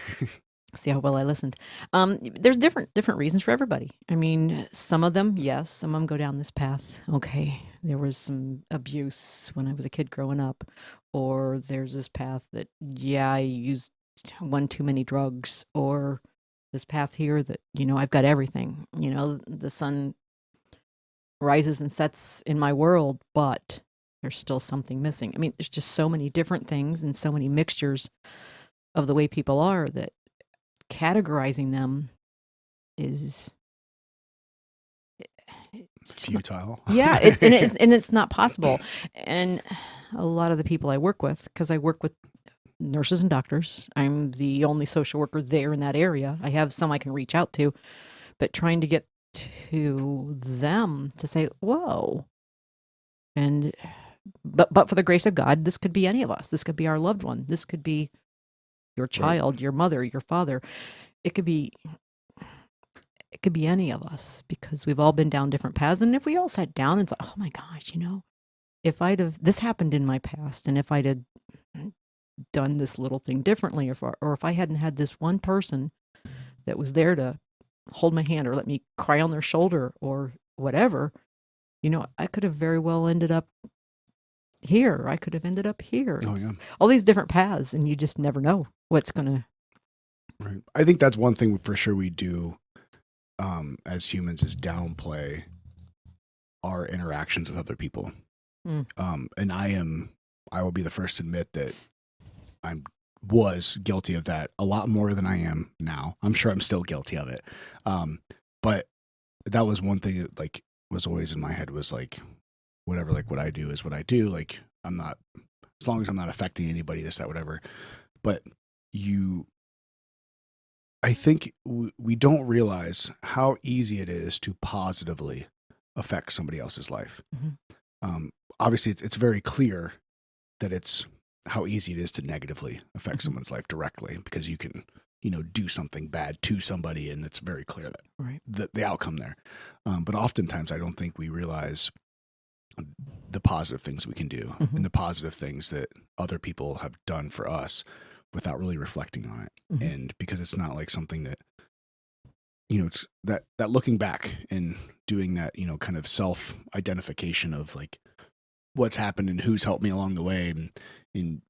see how well I listened. There's different reasons for everybody. I mean, some of them, yes, some of them go down this path. Okay, there was some abuse when I was a kid growing up, or there's this path that, I used one too many drugs, or this path here that, I've got everything. The sun rises and sets in my world, but there's still something missing. I mean, there's just so many different things and so many mixtures of the way people are that categorizing them is it's futile. Yeah, it's not possible. And a lot of the people I work with, because I work with nurses and doctors, I'm the only social worker there in that area. I have some I can reach out to, but trying to get to them to say, whoa. And but for the grace of God, this could be any of us. This could be our loved one. This could be your child, your mother, your father. It could be any of us, because we've all been down different paths. And if we all sat down and said, oh my gosh, if this happened in my past, and if I'd have done this little thing differently, or if I hadn't had this one person that was there to hold my hand or let me cry on their shoulder or whatever, I could have very well ended up here. I could have ended up here. Oh, yeah. All these different paths, and you just never know what's going to. Right. I think that's one thing for sure we do as humans is downplay our interactions with other people. And I will be the first to admit that I was guilty of that a lot more than I am now. I'm sure I'm still guilty of it. But that was one thing that like was always in my head, was like, whatever, like what I do is what I do. Like I'm not, as long as I'm not affecting anybody, this, that, whatever. But I think we don't realize how easy it is to positively affect somebody else's life. Mm-hmm. Obviously it's very clear that it's how easy it is to negatively affect mm-hmm. someone's life directly, because you can, do something bad to somebody and it's very clear that the outcome there. But oftentimes I don't think we realize the positive things we can do mm-hmm. and the positive things that other people have done for us without really reflecting on it. Mm-hmm. And because it's not like something that, it's that looking back and doing that, kind of self-identification of like what's happened and who's helped me along the way. And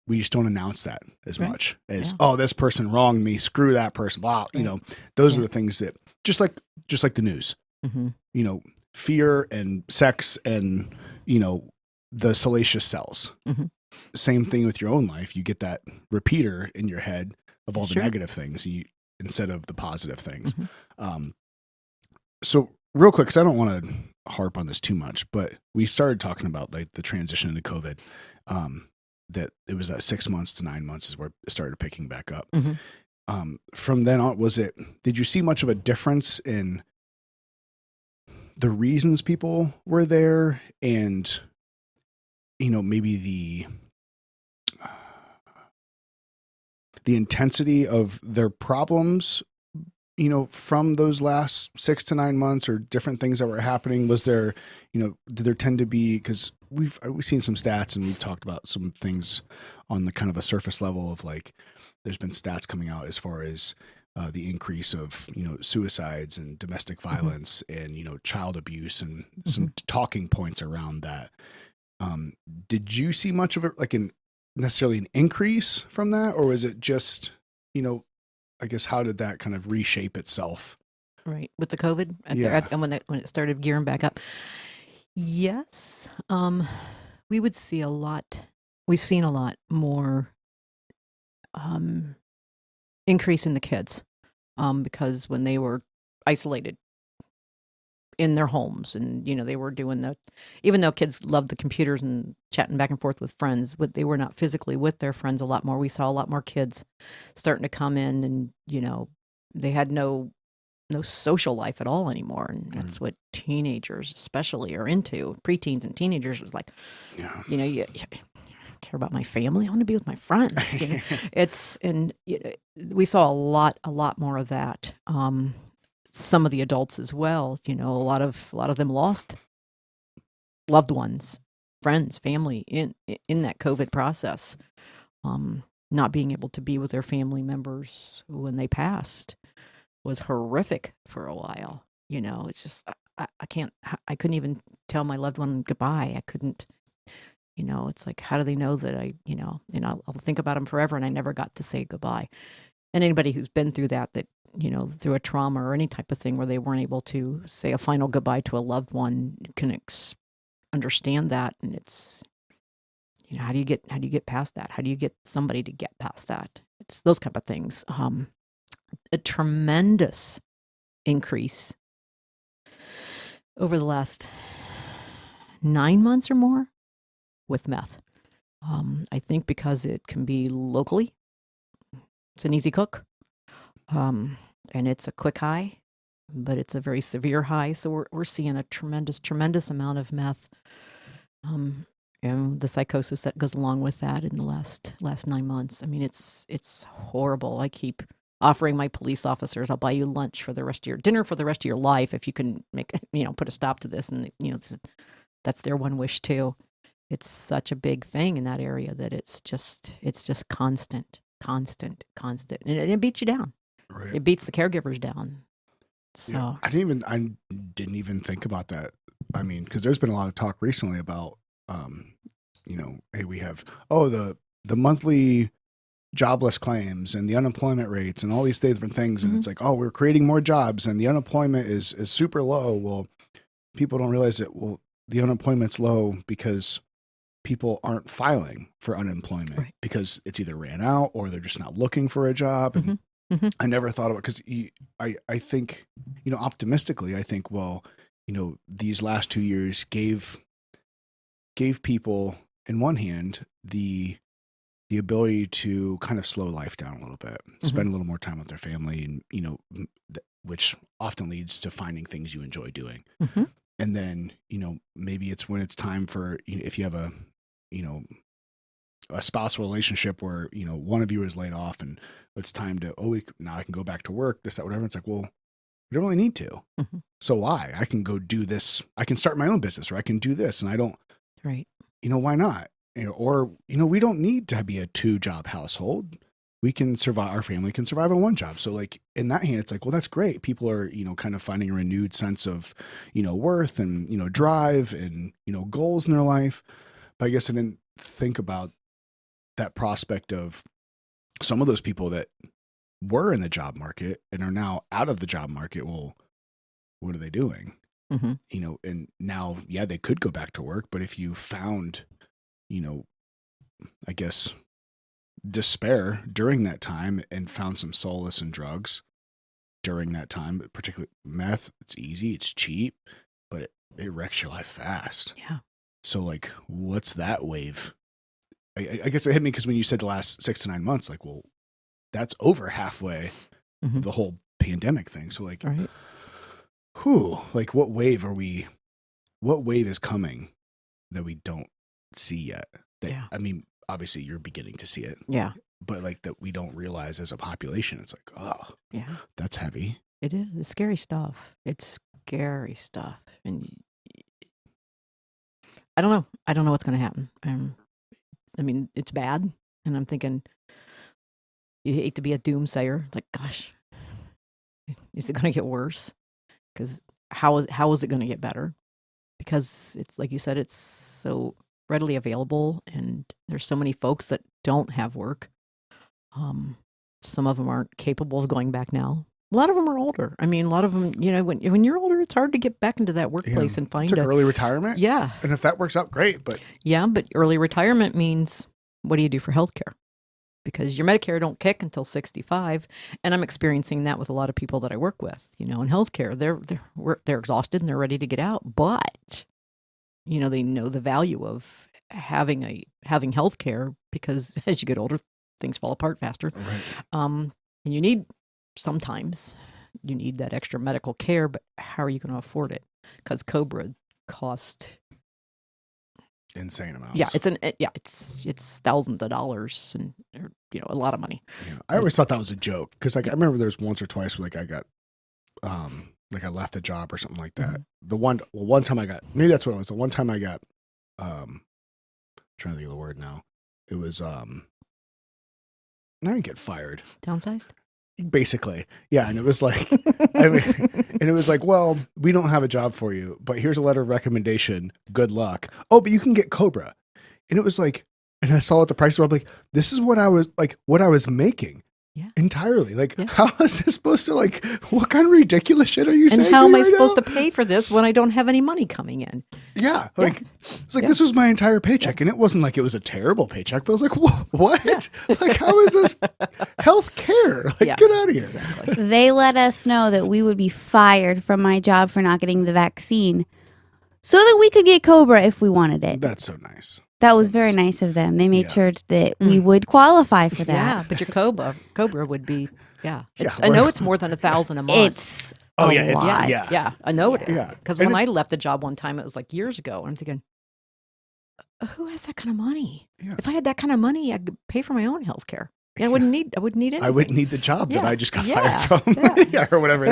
we just don't announce that as much as, oh, this person wronged me, screw that person, blah, those are the things that just like the news, mm-hmm. Fear and sex and, the salacious cells. Mm-hmm. Same thing with your own life. You get that repeater in your head of all the negative things instead of the positive things. Mm-hmm. So real quick, because I don't want to harp on this too much, but we started talking about like the transition into COVID, that it was that 6 months to 9 months is where it started picking back up. Mm-hmm. from then on, did you see much of a difference in the reasons people were there and, maybe the intensity of their problems, from those last 6 to 9 months, or different things that were happening? Was there, did there tend to be, because we've seen some stats and we've talked about some things on the kind of a surface level of like, there's been stats coming out as far as the increase of, suicides and domestic violence and, child abuse and some talking points around that. Did you see much of it, like necessarily an increase from that, or was it just, I guess, how did that kind of reshape itself? Right. With the COVID and when it started gearing back up. Yes. We would see a lot. We've seen a lot more increase in the kids because when they were isolated in their homes and, they were doing even though kids loved the computers and chatting back and forth with friends, but they were not physically with their friends a lot more. We saw a lot more kids starting to come in and, they had no social life at all anymore. And that's what teenagers especially are into. Preteens and teenagers was like, you care about my family. I want to be with my friends. We saw a lot more of that. Some of the adults as well, a lot of them lost loved ones, friends, family in that COVID process. Not being able to be with their family members when they passed was horrific for a while. It's just, I couldn't even tell my loved one goodbye. I couldn't, it's like, how do they know that I'll think about them forever and I never got to say goodbye. And anybody who's been through that, through a trauma or any type of thing where they weren't able to say a final goodbye to a loved one can understand that. And it's, how do you get past that? How do you get somebody to get past that? It's those type of things. A tremendous increase over the last 9 months or more with meth. I think because it can be locally, it's an easy cook, and it's a quick high, but it's a very severe high. So we're seeing a tremendous amount of meth, and the psychosis that goes along with that in the last 9 months. I mean, it's horrible. I keep offering my police officers, I'll buy you lunch for the rest of your dinner for the rest of your life if you can make, put a stop to this. And that's their one wish too. It's such a big thing in that area that it's just constant, and it beats you down. Right. It beats the caregivers down. So yeah, I didn't even think about that. I mean, because there's been a lot of talk recently about, hey, we have the monthly jobless claims and the unemployment rates and all these different things, and it's like, oh, we're creating more jobs and the unemployment is super low. Well, people don't realize that. Well, the unemployment's low because people aren't filing for unemployment because it's either ran out or they're just not looking for a job. And I never thought about, because I think, optimistically, I think, well, these last 2 years gave people, in one hand, the ability to kind of slow life down a little bit, spend a little more time with their family, and, which often leads to finding things you enjoy doing. And then, maybe it's when it's time for, if you have a spousal relationship where, one of you is laid off and it's time to, now I can go back to work, this, that, whatever. It's like, well, we don't really need to. So why? I can go do this. I can start my own business, or I can do this. And I don't, why not? Or, we don't need to be a 2-job household. We can survive. Our family can survive on 1 job. So like in that hand, it's like, well, that's great. People are, kind of finding a renewed sense of, worth and, drive and, goals in their life. But I guess I didn't think about that prospect of some of those people that were in the job market and are now out of the job market. Well, what are they doing? And now, yeah, they could go back to work, but if you found, I guess, despair during that time and found some solace in drugs during that time, particularly meth, it's easy, it's cheap, but it wrecks your life fast. Yeah. So like, what's that wave? I guess it hit me because when you said the last 6 to 9 months, like, well, that's over halfway Mhm. of the whole pandemic thing. So like, Right. like what wave is coming that we don't see yet? That, Yeah. I mean, obviously you're beginning to see it, Yeah. but like that we don't realize as a population. It's like, oh, Yeah. that's heavy. It is. It's scary stuff. It's scary stuff. And I don't know. I don't know what's going to happen. I mean, it's bad. And I'm thinking, you hate to be a doomsayer. Like, gosh, is it going to get worse? Because how is it going to get better? Because it's like you said, it's so readily available, and there's so many folks that don't have work. Some of them aren't capable of going back now. A lot of them are older. I mean, a lot of them, when you're older, it's hard to get back into that workplace and find took early retirement. Yeah. And if that works out, great. But yeah, but early retirement means, what do you do for healthcare? Because your Medicare don't kick until 65, and I'm experiencing that with a lot of people that I work with. In healthcare, they're exhausted and they're ready to get out, but they know the value of having healthcare, because as you get older, things fall apart faster. right. And sometimes you need that extra medical care, but how are you going to afford it? Because Cobra cost insane amounts. Yeah, it's thousands of dollars, and a lot of money. Yeah. I always thought that was a joke, because like I remember there's once or twice where like I got like I left a job or something like that. Mhm. One time I got, maybe that's what it was. The one time I got trying to think of the word now. It was I didn't get fired. Downsized? Basically. Yeah, and it was like and it was like, well, we don't have a job for you, but here's a letter of recommendation. Good luck. Oh, but you can get Cobra. And it was like, and I saw at the price, I'm like, this is what I was making. Yeah. Entirely. Like, Yeah. how is this supposed to, like, what kind of ridiculous shit are you saying? And how am I supposed to to pay for this when I don't have any money coming in? Yeah. Like, it's like, Yeah. this was my entire paycheck. And it wasn't like it was a terrible paycheck, but I was like, what? Like, how is this health care? Like, Yeah. get out of here. Exactly. They let us know that we would be fired from my job for not getting the vaccine so that we could get Cobra if we wanted it. That's so nice. That was very nice of them. They made Yeah. sure that we would qualify for that. Yeah, but your Cobra would be, Yeah, I know it's more than $1,000 a month. It's Oh, a yeah, it's- lot. yeah. Yeah, I know it is. Yeah. Because And when I left the job one time, it was like years ago. I'm thinking, who has that kind of money? Yeah. If I had that kind of money, I'd pay for my own health care. I wouldn't need anything. I wouldn't need the job that Yeah. I just got Yeah. fired from. Yeah. Yeah, or whatever.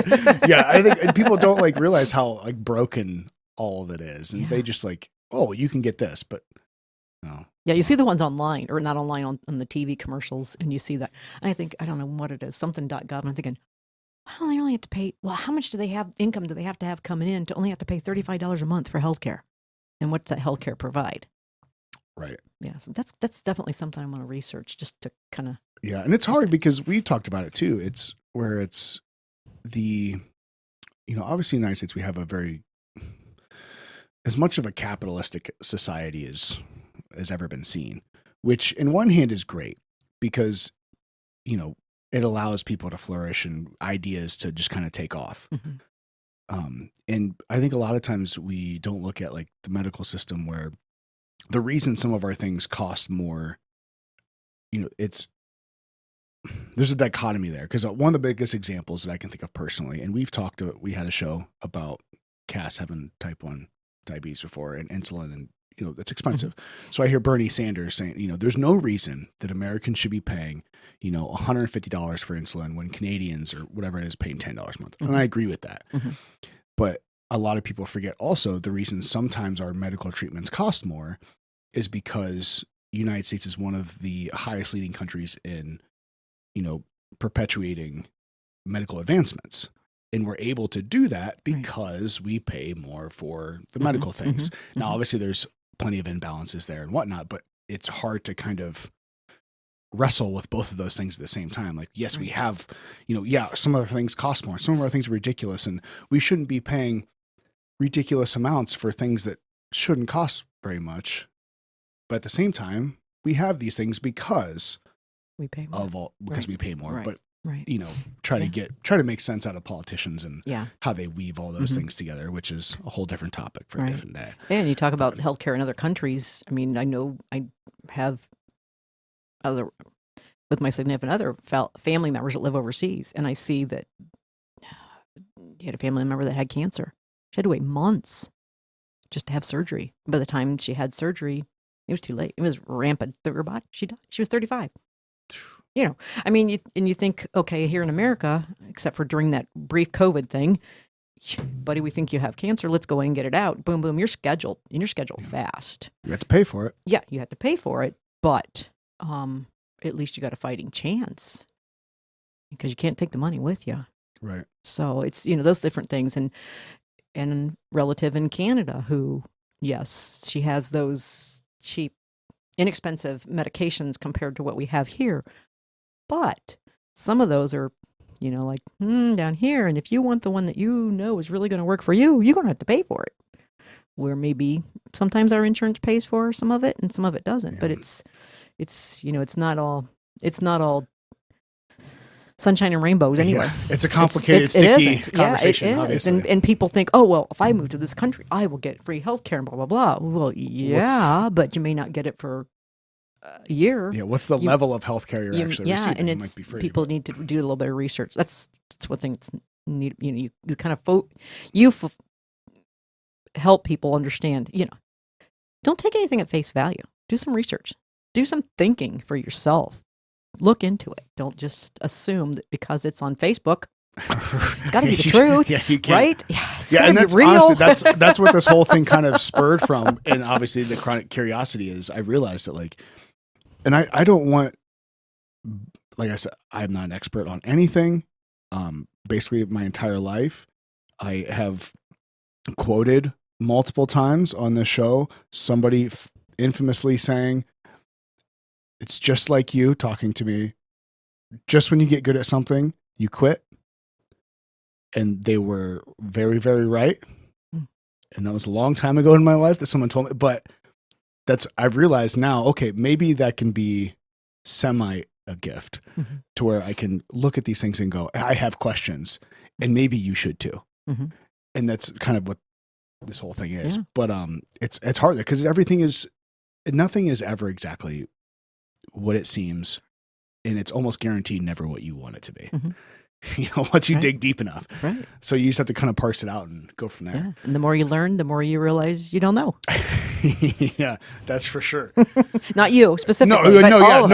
Yeah, I think and people don't like realize how like broken all of it is. And they Yeah. just like, oh, you can get this, but no. Yeah, you see the ones online, or not online, on the TV commercials, and you see that. And I think, I don't know what it is, something.gov, and I'm thinking, well, they only have to pay, how much income do they have to have coming in to only have to pay $35 a month for healthcare? And what's that healthcare provide? Right. Yeah, so that's definitely something I want to research, just to kind of. Yeah. And it's hard because we talked about it too. It's where it's the, obviously in the United States, we have a very, as much of a capitalistic society as ever been seen, which in one hand is great because, it allows people to flourish and ideas to just kind of take off. And I think a lot of times we don't look at like the medical system, where the reason some of our things cost more, there's a dichotomy there. Because one of the biggest examples that I can think of personally, and we had a show about Cass having type 1 diabetes before, and insulin, and that's expensive. So I hear Bernie Sanders saying, there's no reason that Americans should be paying, $150 for insulin when Canadians or whatever it is paying $10 a month. And I agree with that. But a lot of people forget also the reason sometimes our medical treatments cost more is because the United States is one of the highest leading countries in, perpetuating medical advancements. And we're able to do that because we pay more for the medical things. Now, obviously there's plenty of imbalances there and whatnot, but it's hard to kind of wrestle with both of those things at the same time. Like, yes, we have, some of our things cost more. Some of our things are ridiculous, and we shouldn't be paying ridiculous amounts for things that shouldn't cost very much. But at the same time, we have these things because we pay more. We pay more. But try to make sense out of politicians and how they weave all those things together, which is a whole different topic for a different day. And you talk about healthcare in other countries. I mean, I know I have with my significant other family members that live overseas, and I see that you had a family member that had cancer. She had to wait months just to have surgery. By the time she had surgery, it was too late. It was rampant through her body. She died. She was 35. I mean, you think, okay, here in America, except for during that brief COVID thing, buddy, we think you have cancer. Let's go in and get it out. Boom, boom. You're scheduled, and you're scheduled fast. You have to pay for it. Yeah, you have to pay for it, but at least you got a fighting chance because you can't take the money with you. Right. So it's, those different things. And a relative in Canada who, yes, she has those cheap, inexpensive medications compared to what we have here. But some of those are, like down here. And if you want the one that is really going to work for you, you're going to have to pay for it. Where maybe sometimes our insurance pays for some of it and some of it doesn't. Yeah. But it's it's not all sunshine and rainbows anyway. Yeah. It's a complicated, sticky conversation. Yeah, it is. And people think, oh, well, if I move to this country, I will get free health care and blah, blah, blah. Well, yeah, but you may not get it for a year. Yeah, what's the level of health care you're actually receiving? And it's, people need to do a little bit of research. That's one thing that's neat. You kind of help people understand, don't take anything at face value. Do some research. Do some thinking for yourself. Look into it. Don't just assume that because it's on Facebook, it's got to be the truth. Yeah, you can't. Right? Yeah, it's and that's real. Honestly, that's what this whole thing kind of spurred from. And obviously the chronic curiosity is, I realized that and I don't want, like I said, I'm not an expert on anything. Basically my entire life, I have quoted multiple times on this show, somebody infamously saying, it's just like you talking to me. Just when you get good at something, you quit. And they were very, very right. And that was a long time ago in my life that someone told me, but I've realized now, okay, maybe that can be semi a gift to where I can look at these things and go, I have questions, and maybe you should too. And that's kind of what this whole thing is. Yeah. But it's hard because nothing is ever exactly what it seems, and it's almost guaranteed never what you want it to be. Once you dig deep enough. Right. So you just have to kind of parse it out and go from there. Yeah. And the more you learn, the more you realize you don't know. Yeah, that's for sure. Not you specifically.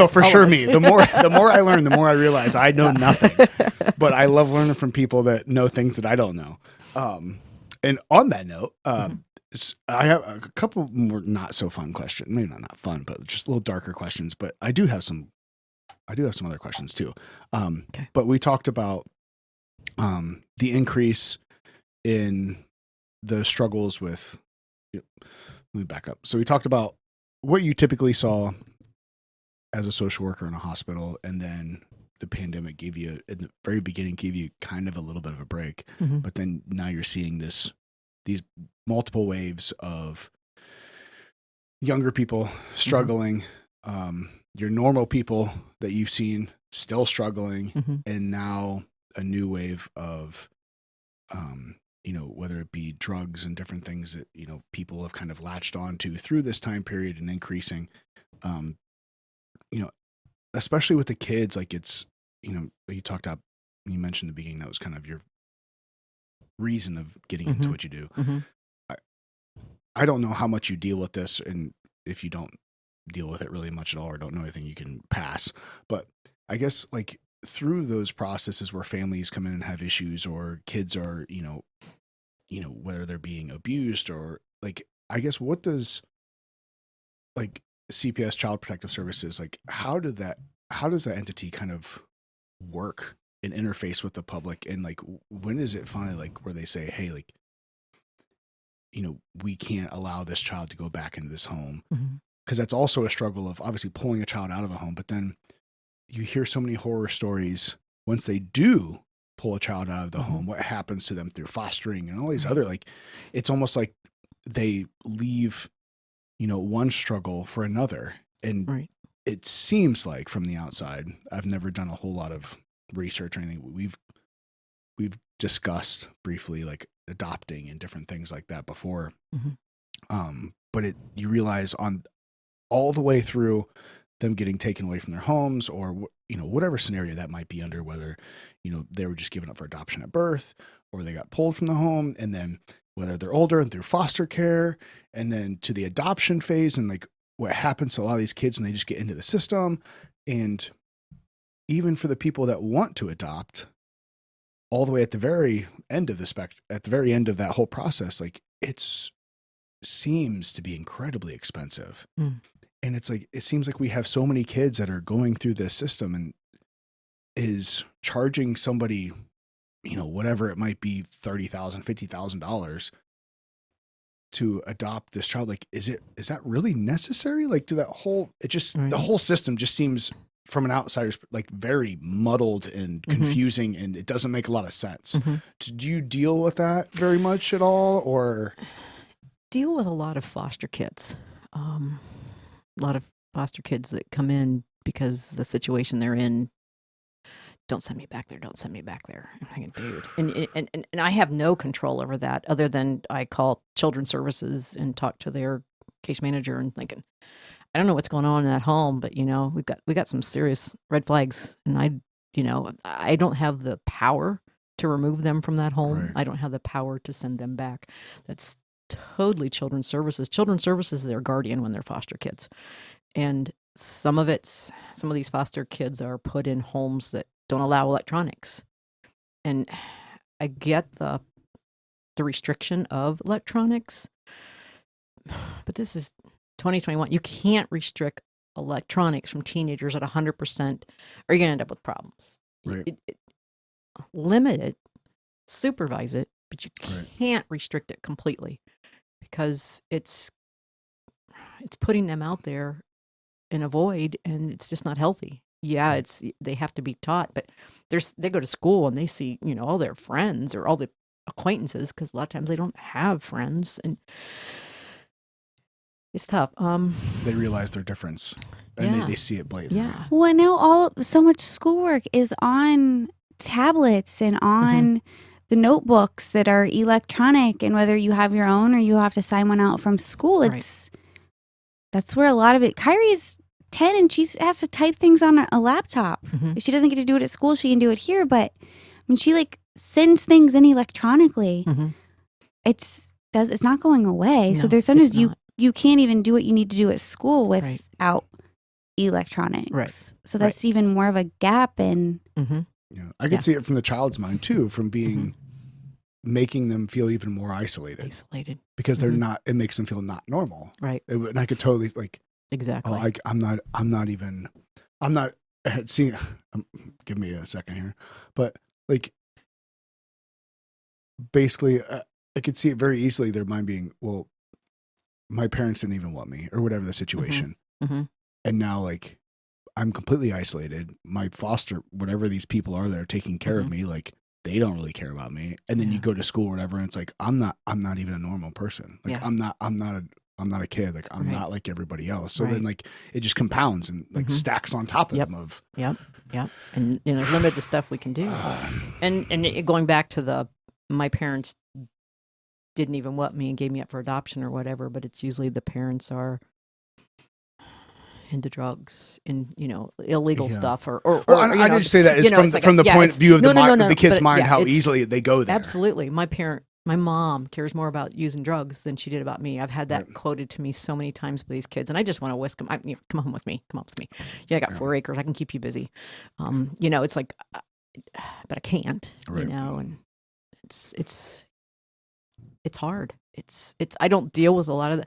For sure me. The more I learn, the more I realize I know nothing. But I love learning from people that know things that I don't know. And on that note, I have a couple more not so fun questions. Maybe not fun, but just a little darker questions. But I do have some other questions too. Okay. But we talked about the increase in the struggles with. Let me back up. So we talked about what you typically saw as a social worker in a hospital, and then the pandemic gave you, in the very beginning, gave you kind of a little bit of a break. But then now you're seeing these multiple waves of younger people struggling. Your normal people that you've seen still struggling, and now a new wave of, whether it be drugs and different things that, people have kind of latched onto through this time period and increasing, especially with the kids, like it's, you mentioned in the beginning, that was kind of your reason of getting into what you do. I don't know how much you deal with this, and if you don't deal with it really much at all or don't know anything, you can pass. But I guess like through those processes where families come in and have issues, or kids are, whether they're being abused, or like, I guess what does like CPS, Child Protective Services, like how does that entity kind of work and interface with the public? And like, when is it finally like where they say, hey, like, we can't allow this child to go back into this home? Because that's also a struggle of obviously pulling a child out of a home, but then you hear so many horror stories once they do pull a child out of the home, what happens to them through fostering and all these other, like, it's almost like they leave, one struggle for another. And it seems like from the outside, I've never done a whole lot of research or anything. We've discussed briefly like adopting and different things like that before. But you realize on all the way through them getting taken away from their homes, or, whatever scenario that might be under, whether, they were just given up for adoption at birth or they got pulled from the home, and then whether they're older and through foster care and then to the adoption phase, and like what happens to a lot of these kids when they just get into the system. And even for the people that want to adopt, all the way at the very end of at the very end of that whole process, like seems to be incredibly expensive. And it's like, it seems like we have so many kids that are going through this system and is charging somebody, whatever it might be, $30,000, $50,000 to adopt this child. Like, is that really necessary? Like, the whole system just seems, from an outsider's, like, very muddled and confusing, and it doesn't make a lot of sense. Do you deal with that very much at all, or deal with a lot of foster kids? A lot of foster kids that come in because the situation they're in. Don't send me back there. Don't send me back there. I'm thinking, dude. And I have no control over that, other than I call Children's Services and talk to their case manager and thinking, I don't know what's going on in that home, but we got some serious red flags, and I don't have the power to remove them from that home. Right. I don't have the power to send them back. That's totally Children's Services. Children's Services is their guardian when they're foster kids. And some of these foster kids are put in homes that don't allow electronics. And I get the restriction of electronics, but this is 2021. You can't restrict electronics from teenagers at 100%, or you're going to end up with problems. Right. Limit it, supervise it, but you Right. can't restrict it completely, because it's putting them out there in a void, and it's just not healthy. Yeah, they have to be taught, but they go to school and they see, all their friends or all the acquaintances, because a lot of times they don't have friends, and it's tough. They realize their difference, and Yeah. they see it blatantly. Yeah. Well, now so much schoolwork is on tablets and on the notebooks that are electronic, and whether you have your own or you have to sign one out from school, that's where a lot of it. Kyrie's 10 and she has to type things on a laptop. If she doesn't get to do it at school, she can do it here. But when she sends things in electronically, it's not going away. No, so there's sometimes it's not. you can't even do what you need to do at school without electronics. Right. So that's even more of a gap in. Yeah. I could see it from the child's mind too, from being making them feel even more isolated because they're not. It makes them feel not normal. Right. And I could totally Exactly. Oh, I'm not. See, give me a second here, but basically, I could see it very easily. Their mind being, well, my parents didn't even want me, or whatever the situation, and now I'm completely isolated. My foster, whatever these people are that are taking care of me, they don't really care about me. And then you go to school or whatever, and it's like I'm not even a normal person. I'm not a kid. I'm not like everybody else. So then it just compounds and stacks on top of them. Yep. And limit the stuff we can do. And going back to my parents didn't even want me and gave me up for adoption or whatever, but it's usually the parents are into drugs and illegal stuff or I just say that is from the point of view of the kid's mind, how easily they go there. Absolutely. My mom cares more about using drugs than she did about me. I've had that quoted to me so many times with these kids, and I just want to whisk them. Come home with me. Yeah, I got 4 acres. I can keep you busy. It's like, but I can't. And it's hard. It's I don't deal with a lot of that.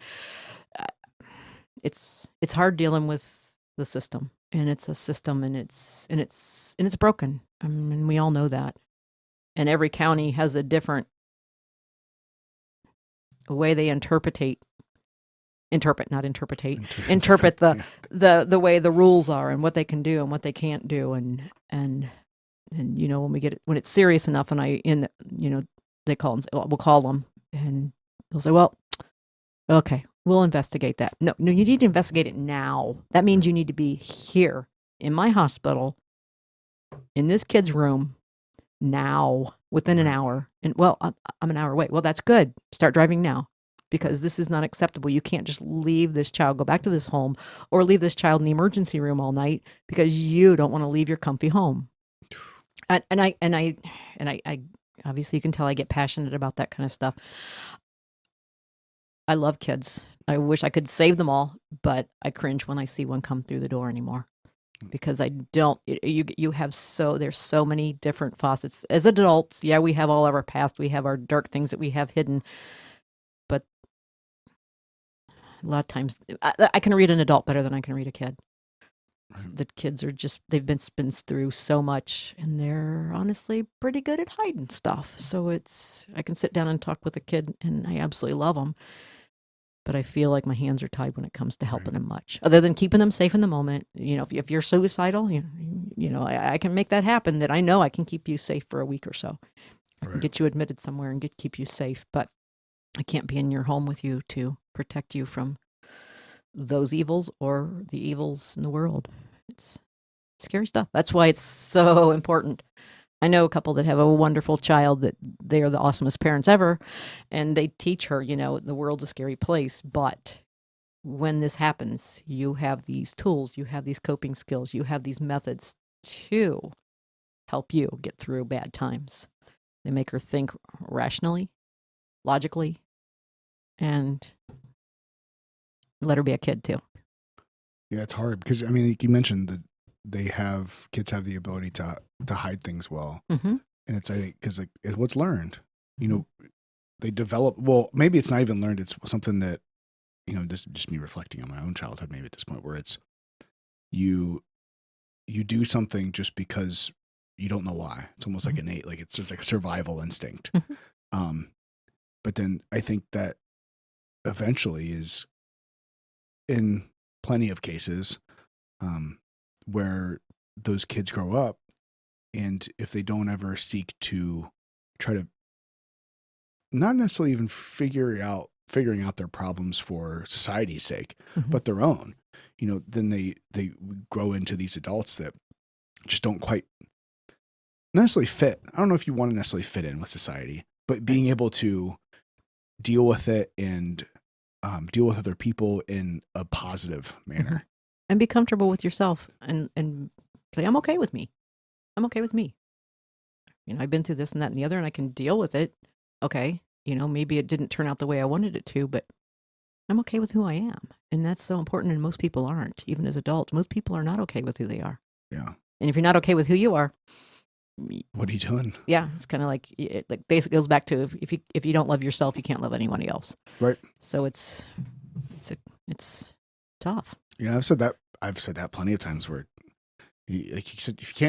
It's hard dealing with the system, and it's a system, and it's broken. I mean, we all know that. And every county has a different way they interpret the way the rules are and what they can do and what they can't do, and when it's serious enough, and they call and say, well, we'll call them, and they'll say, well, okay, we'll investigate that. No, you need to investigate it now. That means you need to be here in my hospital, in this kid's room now, within an hour. And well, I'm an hour away. Well, that's good. Start driving now. because this is not acceptable. You can't just leave this child, go back to this home, or leave this child in the emergency room all night because you don't want to leave your comfy home. And I obviously you can tell I get passionate about that kind of stuff. I love kids. I wish I could save them all, but I cringe when I see one come through the door anymore, because I don't. You have there's so many different facets as adults. Yeah, we have all of our past. We have our dark things that we have hidden, but a lot of times I can read an adult better than I can read a kid. Right. The kids are they've been through so much, and they're honestly pretty good at hiding stuff. So I can sit down and talk with a kid, and I absolutely love them. But I feel like my hands are tied when it comes to helping them much, other than keeping them safe in the moment. If you're suicidal, I can make that happen. That I know I can keep you safe for a week or so. I can get you admitted somewhere and keep you safe, but I can't be in your home with you to protect you from those evils or the evils in the world. It's scary stuff. That's why it's so important. I know a couple that have a wonderful child that they are the awesomest parents ever, and they teach her, the world's a scary place, but when this happens, you have these tools, you have these coping skills, you have these methods to help you get through bad times. They make her think rationally, logically, and let her be a kid too. Yeah, it's hard because like you mentioned that kids have the ability to hide things well, Mm-hmm. and I think because it's what's learned. They develop. Well, maybe it's not even learned. It's something that just me reflecting on my own childhood. Maybe at this point where it's you do something just because you don't know why. It's almost like innate, like it's just like a survival instinct. Mm-hmm. But then I think that eventually is in plenty of cases where those kids grow up, and if they don't ever seek to try to not necessarily even figuring out their problems for society's sake, Mm-hmm. but their own, then they grow into these adults that just don't quite necessarily fit. I don't know if you want to necessarily fit in with society, but being able to deal with it and deal with other people in a positive manner. And be comfortable with yourself and say, I'm okay with me. I'm okay with me. I've been through this and that and the other, and I can deal with it. Okay. Maybe it didn't turn out the way I wanted it to, but I'm okay with who I am. And that's so important. And most people aren't, even as adults. Most people are not okay with who they are. Yeah. And if you're not okay with who you are, what are you doing? Yeah. It's kind of like basically goes back to if you don't love yourself, you can't love anybody else. Right. So it's tough. Yeah. I've said that plenty of times where like you said, if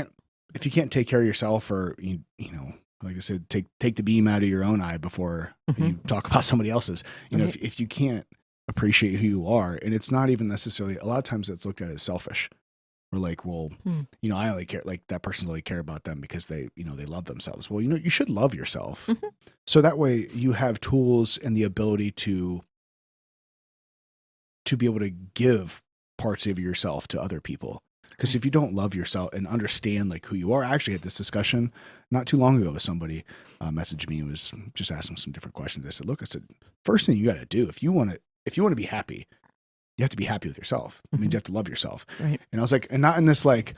you can't take care of yourself, or like I said, take the beam out of your own eye before you talk about somebody else's. Right. If you can't appreciate who you are, and it's not even necessarily, a lot of times it's looked at as selfish, or like, well, I only care, like that person only care about them because they they love themselves. Well, you should love yourself, so that way you have tools and the ability to be able to give parts of yourself to other people. Because if you don't love yourself and understand like who you are, I actually had this discussion not too long ago with somebody messaged me and was just asking some different questions. I said, look, first thing you got to do, if you want to be happy, you have to be happy with yourself. It means you have to love yourself. Right. And I was like, and not in this like,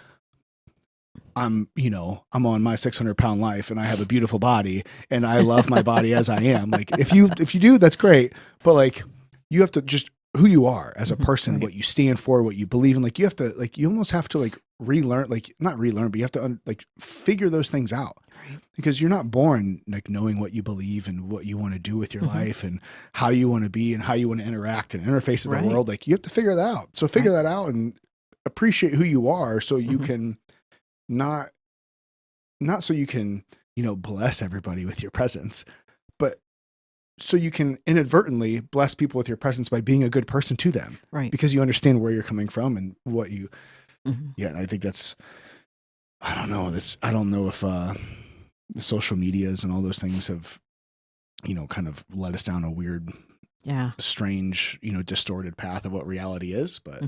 I'm on my 600-pound life and I have a beautiful body and I love my body as I am. Like if you do, that's great. But like, you have to just who you are as a person, right. What you stand for, what you believe in. Like you have to, like, you almost have to like relearn, like not relearn, but you have to like figure those things out, right. Because you're not born like knowing what you believe and what you want to do with your life and how you want to be and how you want to interact and interface with the world. Like you have to figure that out. So figure that out and appreciate who you are, so you can not so you can, bless everybody with your presence, but so you can inadvertently bless people with your presence by being a good person to them. Right. Because you understand where you're coming from and what you, yeah. And I think that's, I don't know if the social medias and all those things have, kind of led us down a weird, strange, distorted path of what reality is, but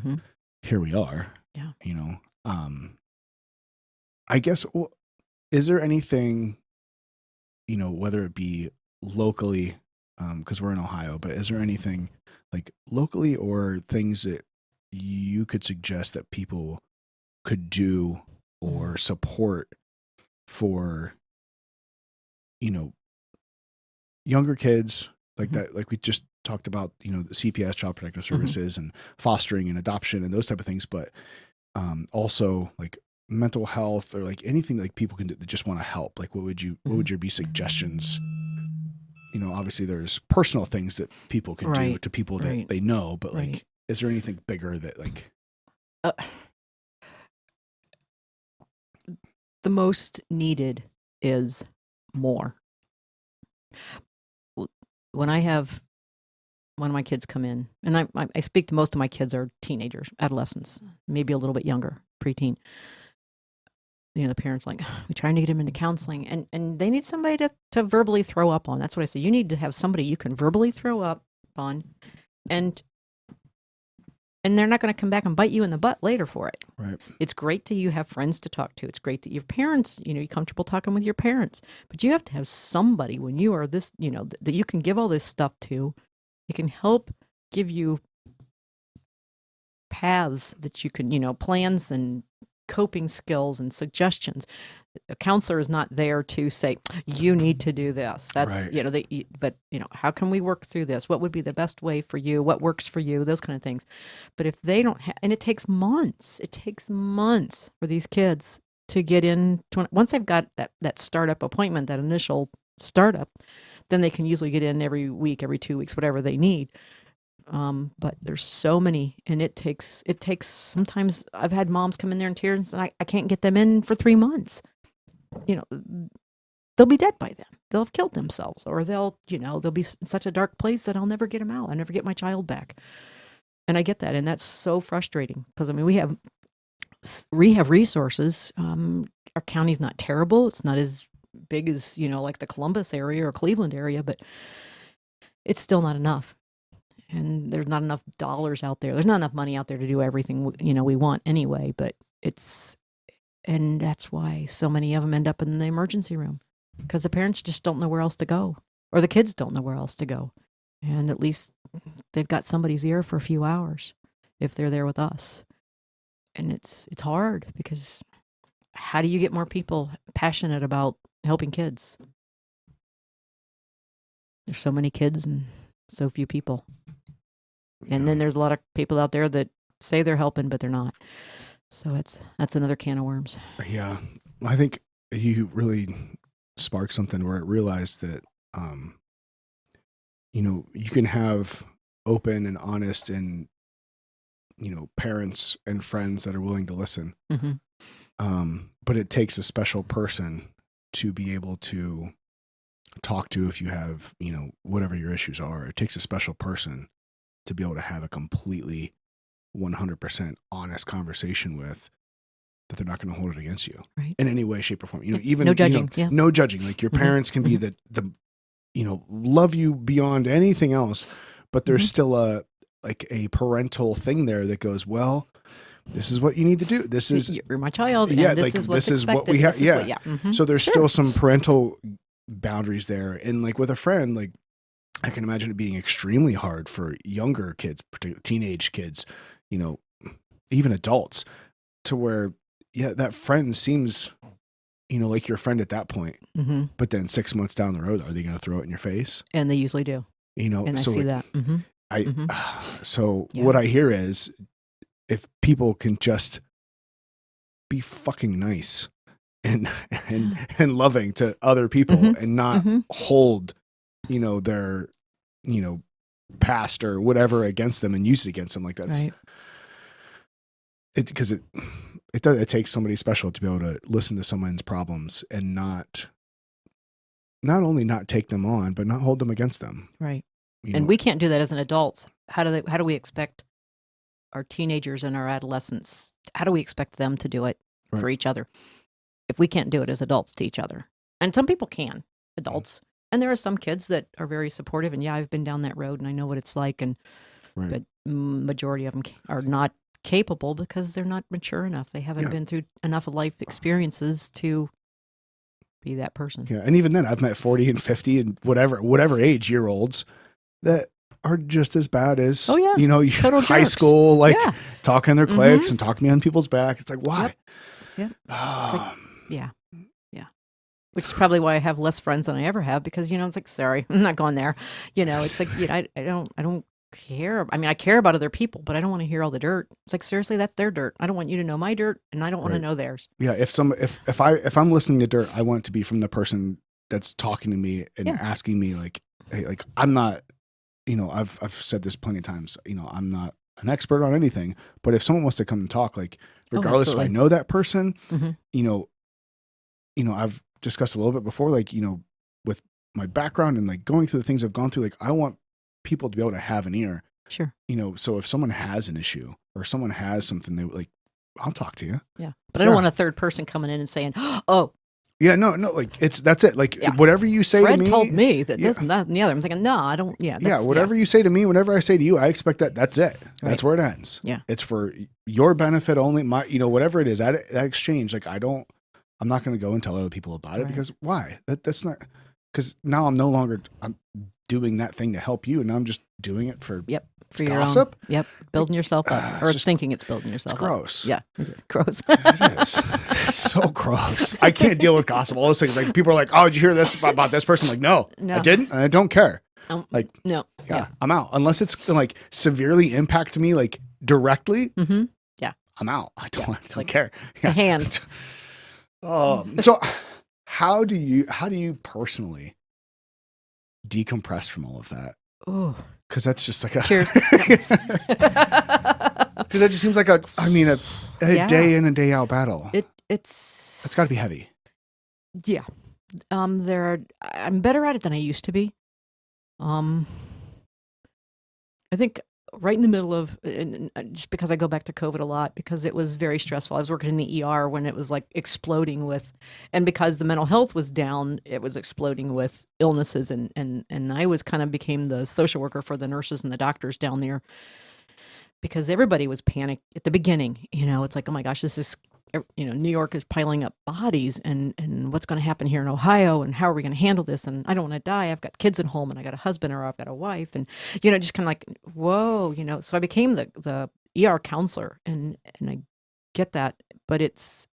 here we are. Yeah. I guess, is there anything, whether it be locally, because we're in Ohio, but is there anything like locally or things that you could suggest that people could do or support for, younger kids like that, like we just talked about, the CPS, Child Protective Services, and fostering and adoption and those type of things, but also like mental health or like anything like people can do that just want to help? Like what would your be suggestions? Obviously there's personal things that people can do to people that they know, but like, is there anything bigger that like, the most needed is more. When I have one of my kids come in, and I speak to most of my kids are teenagers, adolescents, maybe a little bit younger, preteen. The parents like, we're trying to get them into counseling, and they need somebody to verbally throw up on. That's what I say. You need to have somebody you can verbally throw up on, and they're not going to come back and bite you in the butt later for it. Right. It's great that you have friends to talk to. It's great that your parents, you're comfortable talking with your parents, but you have to have somebody when you are this, that you can give all this stuff to. It can help give you paths that you can, plans and coping skills and suggestions. A counselor is not there to say, you need to do this. That's, but how can we work through this? What would be the best way for you? What works for you? Those kind of things. But if they don't have, and it takes months for these kids to get in. Once they've got that startup appointment, that initial startup, then they can usually get in every week, every 2 weeks, whatever they need. But there's so many, and it takes, sometimes I've had moms come in there in tears and I can't get them in for 3 months. They'll be dead by then. They'll have killed themselves, or they'll be in such a dark place that I'll never get them out. I'll never get my child back. And I get that. And that's so frustrating because we have rehab resources. Our county's not terrible. It's not as big as, like the Columbus area or Cleveland area, but it's still not enough. And there's not enough dollars out there. There's not enough money out there to do everything, we want anyway, but and that's why so many of them end up in the emergency room, because the parents just don't know where else to go, or the kids don't know where else to go. And at least they've got somebody's ear for a few hours if they're there with us. And it's hard, because how do you get more people passionate about helping kids? There's so many kids and so few people. And then there's a lot of people out there that say they're helping, but they're not. So that's another can of worms. Yeah. I think you really sparked something where it realized that, you can have open and honest and, parents and friends that are willing to listen. Mm-hmm. But it takes a special person to be able to talk to if you have, whatever your issues are. It takes a special person to be able to have a completely 100% honest conversation with, that they're not going to hold it against you in any way, shape, or form. Even no judging. No judging. Like your parents can be the love you beyond anything else, but there's still a parental thing there that goes, well, this is what you need to do. This is you're my child. Yeah, and this is what we have. Yeah. Mm-hmm. So there's still some parental boundaries there, and like with a friend, like I can imagine it being extremely hard for younger kids, particularly teenage kids, even adults, to where, that friend seems, like your friend at that point. Mm-hmm. But then 6 months down the road, are they going to throw it in your face? And they usually do. And so I see that. Mm-hmm. So what I hear is, if people can just be fucking nice and loving to other people, and not hold, their, past or whatever against them and use it against them, like that's right. Because it takes somebody special to be able to listen to someone's problems and not only not take them on, but not hold them against them. Right. And we can't do that as an adults. How do we expect our teenagers and our adolescents, how do we expect them to do it for each other if we can't do it as adults to each other? And some people can, adults. And there are some kids that are very supportive, and I've been down that road and I know what it's like, and but majority of them are not capable because they're not mature enough. They haven't been through enough life experiences to be that person. Yeah. And even then I've met 40 and 50 and whatever age year olds that are just as bad as, Oh, yeah. Total high jerks. school, like Yeah. talking their clicks and talking behind people's back. It's like, why? Yep. It's like, yeah. Which is probably why I have less friends than I ever have, because, it's like, sorry, I'm not going there. It's like, I don't care. I mean, I care about other people, but I don't want to hear all the dirt. It's like, seriously, that's their dirt. I don't want you to know my dirt, and I don't want to know theirs. Yeah. If I'm listening to dirt, I want it to be from the person that's talking to me and asking me like, hey, like, I'm not, I've said this plenty of times, I'm not an expert on anything, but if someone wants to come and talk, like, regardless if I know that person, I've discussed a little bit before, like, with my background and like going through the things I've gone through, like, I want people to be able to have an ear. Sure. So if someone has an issue or someone has something, they like, I'll talk to you. Yeah. But I don't want a third person coming in and saying, oh, yeah, no, like that's it. Like whatever you say Fred to me. told me that this and that and the other. I'm thinking, no, I don't. Yeah. Whatever you say to me, whenever I say to you, I expect that's it. That's where it ends. Yeah. It's for your benefit only. My, whatever it is, that exchange, like, I'm not going to go and tell other people about it because why? That's not, because now I'm doing that thing to help you, and now I'm just doing it for for gossip. Your own, building yourself up, or thinking it's building yourself it's gross. up. Yeah, it is gross. It is. It's so gross. I can't deal with gossip. All those things, like, people are like, "Oh, did you hear this about this person?" I'm like, no, I didn't, and I don't care. Like, no, I'm out unless it's like severely impact me, like, directly. Mm-hmm. Yeah, I'm out. I don't care. A hand. So how do you personally decompress from all of that? Oh, because that's just like a cheers. Because that just seems like a day in and day out battle. It's got to be heavy. Yeah. I'm better at it than I used to be. I think right in the middle of, and just because I go back to COVID a lot, because it was very stressful. I was working in the ER when it was like exploding with, and because the mental health was down, it was exploding with illnesses, and I was kind of became the social worker for the nurses and the doctors down there, because everybody was panicked at the beginning. It's like, oh my gosh, this is, New York is piling up bodies, and what's going to happen here in Ohio, and how are we going to handle this? And I don't want to die. I've got kids at home, and I got a husband, or I've got a wife, and just kind of like, whoa, So I became the ER counselor, and I get that, but it's,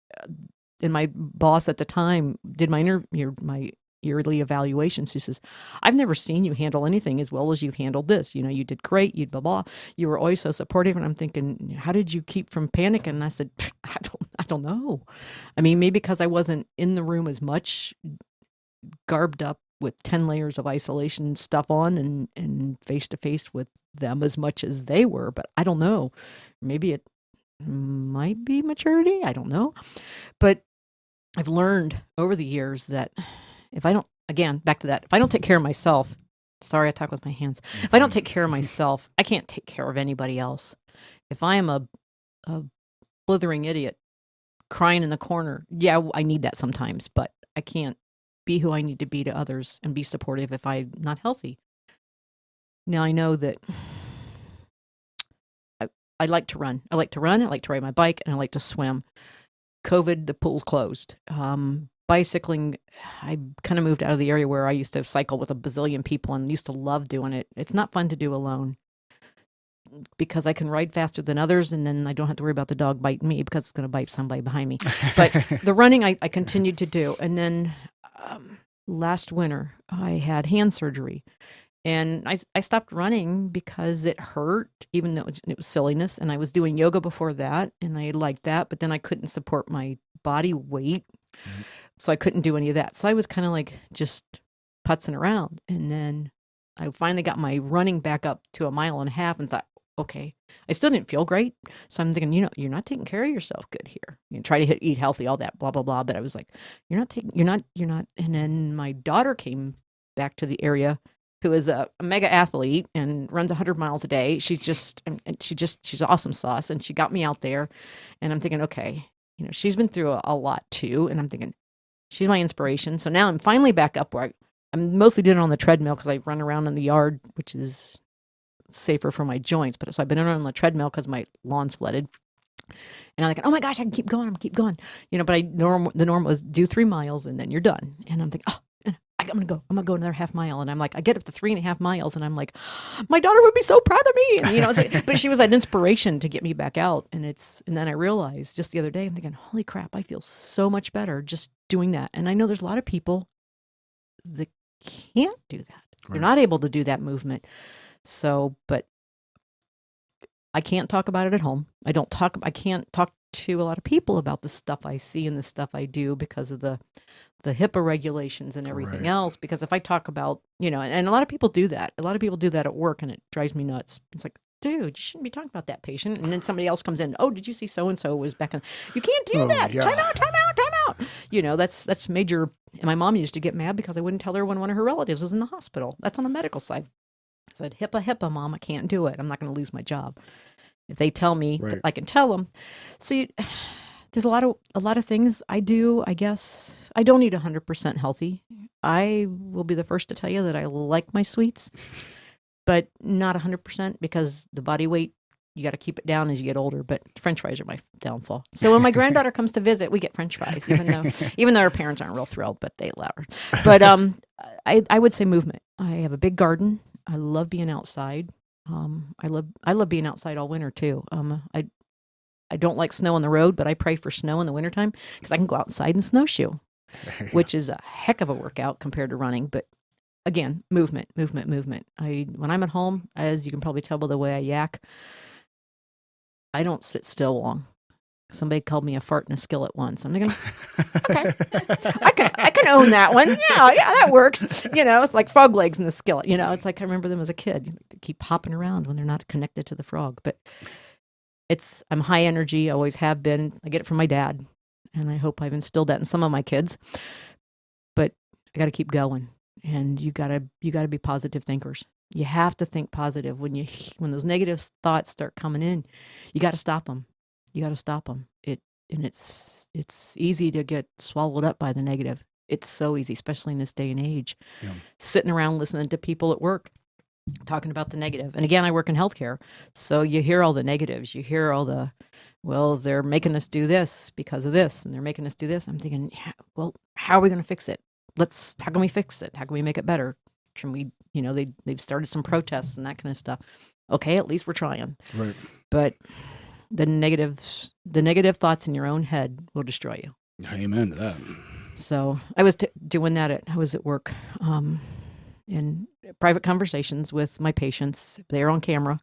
and my boss at the time did my yearly evaluation. She says, I've never seen you handle anything as well as you've handled this. You did great. You blah, blah. You were always so supportive. And I'm thinking, how did you keep from panicking? And I said, I don't know. I mean, maybe because I wasn't in the room as much, garbed up with 10 layers of isolation stuff on and face to face with them as much as they were, but I don't know. Maybe it might be maturity. I don't know. But I've learned over the years that if I don't, again, back to that, if I don't take care of myself, sorry, I talk with my hands. If I don't take care of myself, I can't take care of anybody else. If I am a blithering idiot crying in the corner, yeah, I need that sometimes, but I can't be who I need to be to others and be supportive if I'm not healthy. Now I know that I like to run. I like to ride my bike, and I like to swim. COVID, the pool closed. Bicycling, I kind of moved out of the area where I used to cycle with a bazillion people and used to love doing it. It's not fun to do alone because I can ride faster than others, and then I don't have to worry about the dog biting me because it's going to bite somebody behind me. But the running I continued to do. And then last winter, I had hand surgery. And I stopped running because it hurt, even though it was silliness. And I was doing yoga before that, and I liked that. But then I couldn't support my body weight. Mm-hmm. So I couldn't do any of that. So I was kind of like just putzing around. And then I finally got my running back up to 1.5 miles and thought, okay, I still didn't feel great. So I'm thinking, you're not taking care of yourself good here. Try to eat healthy, all that, blah, blah, blah. But I was like, you're not. And then my daughter came back to the area, who is a mega athlete and runs 100 miles a day. She's awesome sauce. And she got me out there, and I'm thinking, okay, she's been through a lot too. And I'm thinking, she's my inspiration. So now I'm finally back up where I'm mostly doing it on the treadmill because I run around in the yard, which is safer for my joints. But so I've been on the treadmill because my lawn's flooded. And I'm like, oh my gosh, I can keep going. I'm keep going. But the norm was do 3 miles and then you're done. And I'm thinking, I'm going to go another half mile. And I'm like, I get up to 3.5 miles and I'm like, my daughter would be so proud of me. And, it's like, but she was an inspiration to get me back out. And then I realized just the other day, I'm thinking, holy crap, I feel so much better just doing that. And I know there's a lot of people that can't do that. Right. They're not able to do that movement. So, but I can't talk about it at home. I can't talk to a lot of people about the stuff I see and the stuff I do because of the HIPAA regulations and everything else. Because if I talk about, and a lot of people do that. A lot of people do that at work and it drives me nuts. It's like, dude, you shouldn't be talking about that patient. And then somebody else comes in. Oh, did you see so-and-so was back on? You can't do that. Yeah. Time out. That's major. And my mom used to get mad because I wouldn't tell her when one of her relatives was in the hospital. That's on the medical side. I said, HIPAA, Mom, I can't do it. I'm not going to lose my job. If they tell me, I can tell them. So there's a lot of things I do. I guess I don't eat 100% healthy. I will be the first to tell you that I like my sweets, but not 100% because the body weight, you got to keep it down as you get older. But French fries are my downfall. So when my granddaughter comes to visit, we get French fries, even though her parents aren't real thrilled, but they allow her. But I would say movement. I have a big garden. I love being outside. I love being outside all winter too. I don't like snow on the road, but I pray for snow in the wintertime because I can go outside and snowshoe, which is a heck of a workout compared to running. But again, movement. When I'm at home, as you can probably tell by the way I yak, I don't sit still long. Somebody called me a fart in a skillet once. I'm thinking, okay, I can own that one. Yeah, that works. It's like frog legs in the skillet. It's like I remember them as a kid. They keep hopping around when they're not connected to the frog. But I'm high energy. I always have been. I get it from my dad, and I hope I've instilled that in some of my kids. But I got to keep going, and you gotta be positive thinkers. You have to think positive when those negative thoughts start coming in. You got to stop them. You got to stop them. It's easy to get swallowed up by the negative. It's so easy, especially in this day and age. Yeah. Sitting around listening to people at work talking about the negative. And again, I work in healthcare, so you hear all the negatives. You hear all the, well, they're making us do this because of this, and they're making us do this. I'm thinking, well, how are we going to fix it? How can we fix it? How can we make it better? Can we, they've started some protests and that kind of stuff. Okay, at least we're trying. Right. But the negative thoughts in your own head will destroy you. Amen to that. So I was doing that I was at work in private conversations with my patients. They're on camera.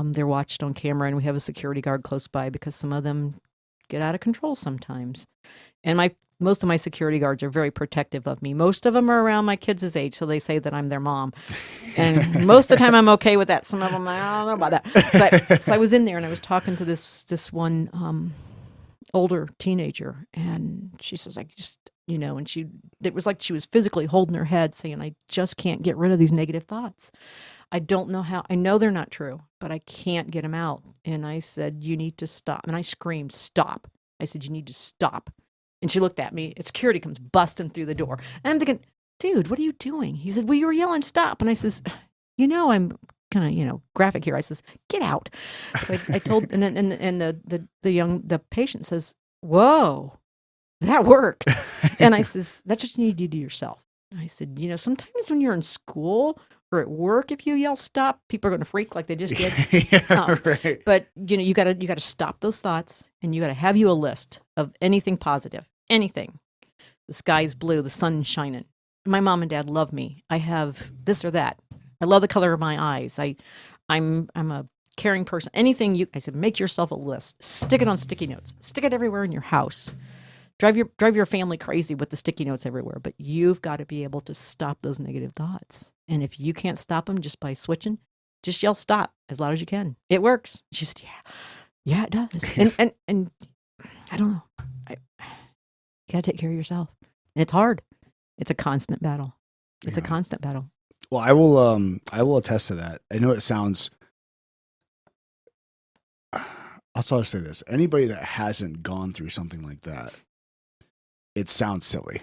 They're watched on camera, and we have a security guard close by because some of them get out of control sometimes. And most of my security guards are very protective of me. Most of them are around my kids' age, so they say that I'm their mom. And most of the time I'm okay with that. Some of them, I don't know about that. But so I was in there and I was talking to this one older teenager, and she says, and it was like she was physically holding her head saying, I just can't get rid of these negative thoughts. I don't know how. I know they're not true, but I can't get them out. And I said, you need to stop. And I screamed, stop. I said, you need to stop. And she looked at me. Security comes busting through the door. And I'm thinking, dude, what are you doing? He said, well, you were yelling, stop. And I says, I'm kind of, graphic here. I says, get out. So I told, and the patient says, whoa, that worked. And I says, that's what you need to do yourself. And I said, sometimes when you're in school or at work, if you yell stop, people are going to freak like they just did. Right. But you got to stop those thoughts, and you got to have you a list of anything positive, anything. The sky's blue, the sun's shining. My mom and dad love me. I have this or that. I love the color of my eyes. I'm a caring person. Anything I said, make yourself a list. Stick it on sticky notes. Stick it everywhere in your house. Drive your family crazy with the sticky notes everywhere, but you've got to be able to stop those negative thoughts. And if you can't stop them just by switching, just yell stop as loud as you can. It works. She said, yeah, it does. And I don't know. You got to take care of yourself. And it's hard. It's a constant battle. It's a constant battle. Well, I will attest to that. I know it sounds, I'll sort of say this. Anybody that hasn't gone through something like that, it sounds silly.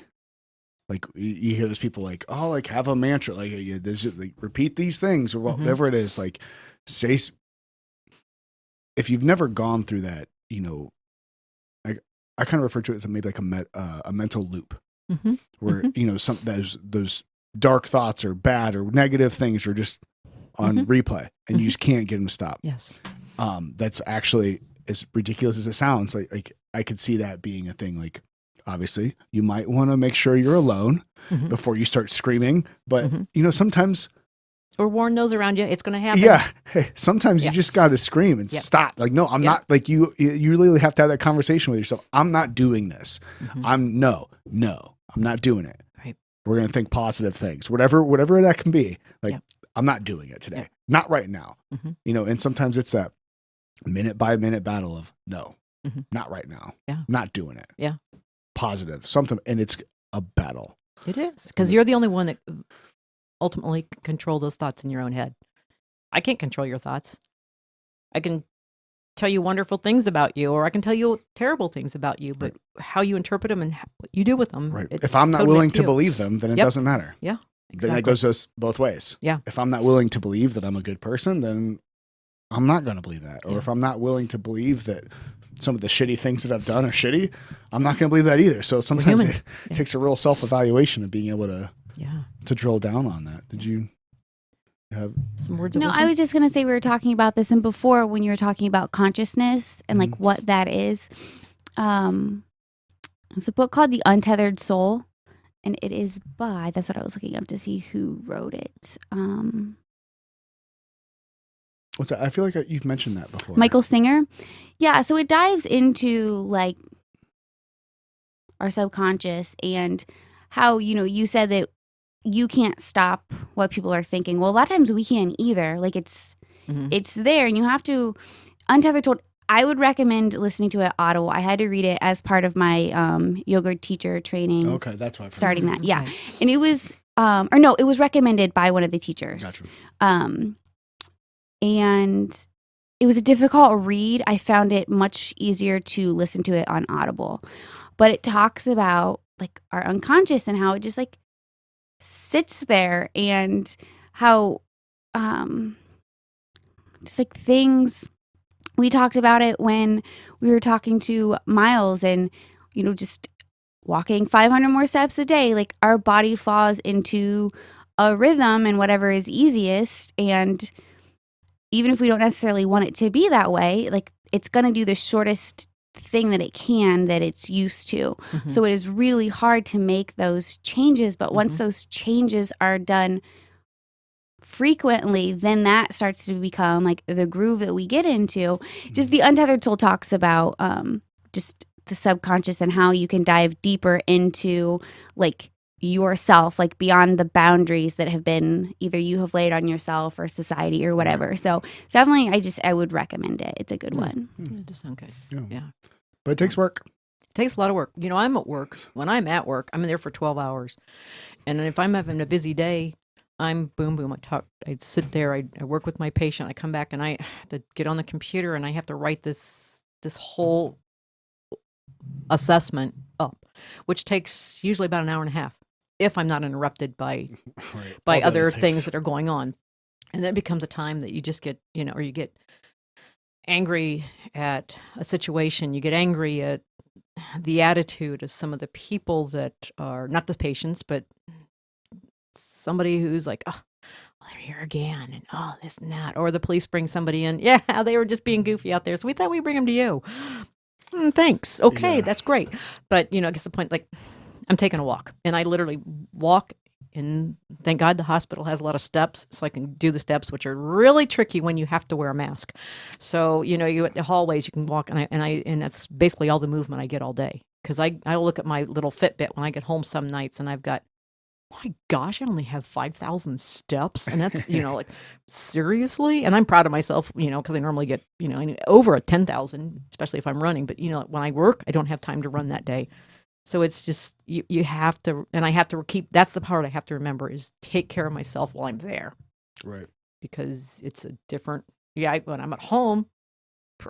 Like you hear those people like, oh, like have a mantra, like repeat these things or whatever it is. Like say, if you've never gone through that, you know, I kind of refer to it as maybe like a mental loop where, you know, those dark thoughts or bad or negative things are just on replay and you just can't get them to stop. Yes. That's actually, as ridiculous as it sounds, like I could see that being a thing. Like, obviously you might want to make sure you're alone before you start screaming, but you know, sometimes, or warn those around you, it's going to happen. yeah. Hey, sometimes you just got to scream and stop. Like, no, I'm not, like you literally have to have that conversation with yourself. I'm not doing this. I'm not doing it. Right. We're going to think positive things, whatever that can be. Like, I'm not doing it today. Not right now. You know, and sometimes it's that minute by minute battle of no, not right now. Yeah. Not doing it. Yeah. Positive, something. And it's a battle. It is. Because you're the only one that ultimately control those thoughts in your own head. I can't control your thoughts. I can tell you wonderful things about you, or I can tell you terrible things about you, but how you interpret them and what you do with them. Right. If I'm not willing to believe them, then it doesn't matter. Yeah. Exactly. Then it goes us both ways. Yeah. If I'm not willing to believe that I'm a good person, then I'm not going to believe that. Or if I'm not willing to believe that some of the shitty things that I've done are shitty, I'm not going to believe that either. So sometimes it takes a real self-evaluation of being able to drill down on that. Did you have some words? No, I was just going to say we were talking about this, and before when you were talking about consciousness and like what that is, it's a book called The Untethered Soul, and it is by, that's what I was looking up to see who wrote it. What's that? I feel like you've mentioned that before. Michael Singer. Yeah, so it dives into like our subconscious and how, you know, you said that you can't stop what people are thinking. Well, a lot of times we can't either. Like it's there, and you have to. Untethered Soul, I would recommend listening to it audible. I had to read it as part of my yoga teacher training. Okay, that's why. Starting that, yeah. And it was, it was recommended by one of the teachers. Gotcha. And it was a difficult read. I found it much easier to listen to it on Audible. But it talks about like our unconscious and how it just like sits there, and how just like things, we talked about it when we were talking to Miles, and you know, just walking 500 more steps a day, like our body falls into a rhythm and whatever is easiest, and even if we don't necessarily want it to be that way, like it's going to do the shortest thing that it can, that it's used to. So it is really hard to make those changes, but once those changes are done frequently, then that starts to become like the groove that we get into. Just the Untethered Soul talks about just the subconscious and how you can dive deeper into like yourself, like beyond the boundaries that have been either you have laid on yourself or society or whatever. So definitely I would recommend it. It's a good one. It does sound good. Yeah. But it takes work. It takes a lot of work. You know, I'm at work. When I'm at work, I'm in there for 12 hours. And if I'm having a busy day, I'm boom. I sit there, I work with my patient. I come back and I have to get on the computer and I have to write this whole assessment up, which takes usually about an hour and a half, if I'm not interrupted by other things that are going on. And then it becomes a time that you just get, you know, or you get angry at a situation, you get angry at the attitude of some of the people that are not the patients, but somebody who's like, oh, well, they're here again, and oh, this and that. Or the police bring somebody in. Yeah, they were just being goofy out there, so we thought we'd bring them to you. Thanks. Okay, that's great. But, you know, I guess the point, like, I'm taking a walk, and I literally walk, and thank God the hospital has a lot of steps, so I can do the steps, which are really tricky when you have to wear a mask. So, you know, you at the hallways, you can walk, and that's basically all the movement I get all day. Because I look at my little Fitbit when I get home some nights, and I've got, my gosh, I only have 5,000 steps. And that's, you know, like, seriously? And I'm proud of myself, you know, because I normally get, you know, over 10,000, especially if I'm running. But, you know, when I work, I don't have time to run that day. So it's just, you have to, and I have to keep, that's the part I have to remember, is take care of myself while I'm there. Right. Because it's a different, when I'm at home,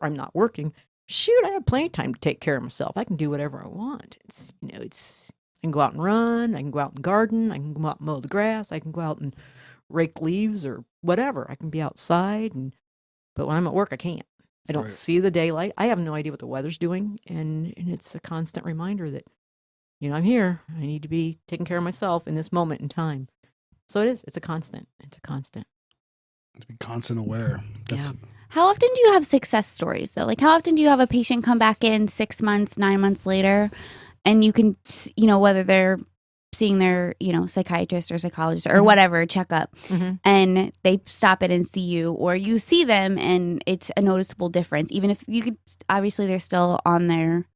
I'm not working, shoot, I have plenty of time to take care of myself. I can do whatever I want. It's, you know, I can go out and run, I can go out and garden, I can go out and mow the grass, I can go out and rake leaves or whatever. I can be outside, but when I'm at work, I can't. I don't Right. see the daylight. I have no idea what the weather's doing. And it's a constant reminder that, I'm here. I need to be taking care of myself in this moment in time. So it is. It's a constant. It's a constant. To be constant aware. That's How often do you have success stories though? Like how often do you have a patient come back in 6 months, 9 months later, and you can, whether they're seeing their, psychiatrist or psychologist or whatever checkup, and they stop in and see you, or you see them and it's a noticeable difference, even if you could, obviously they're still on their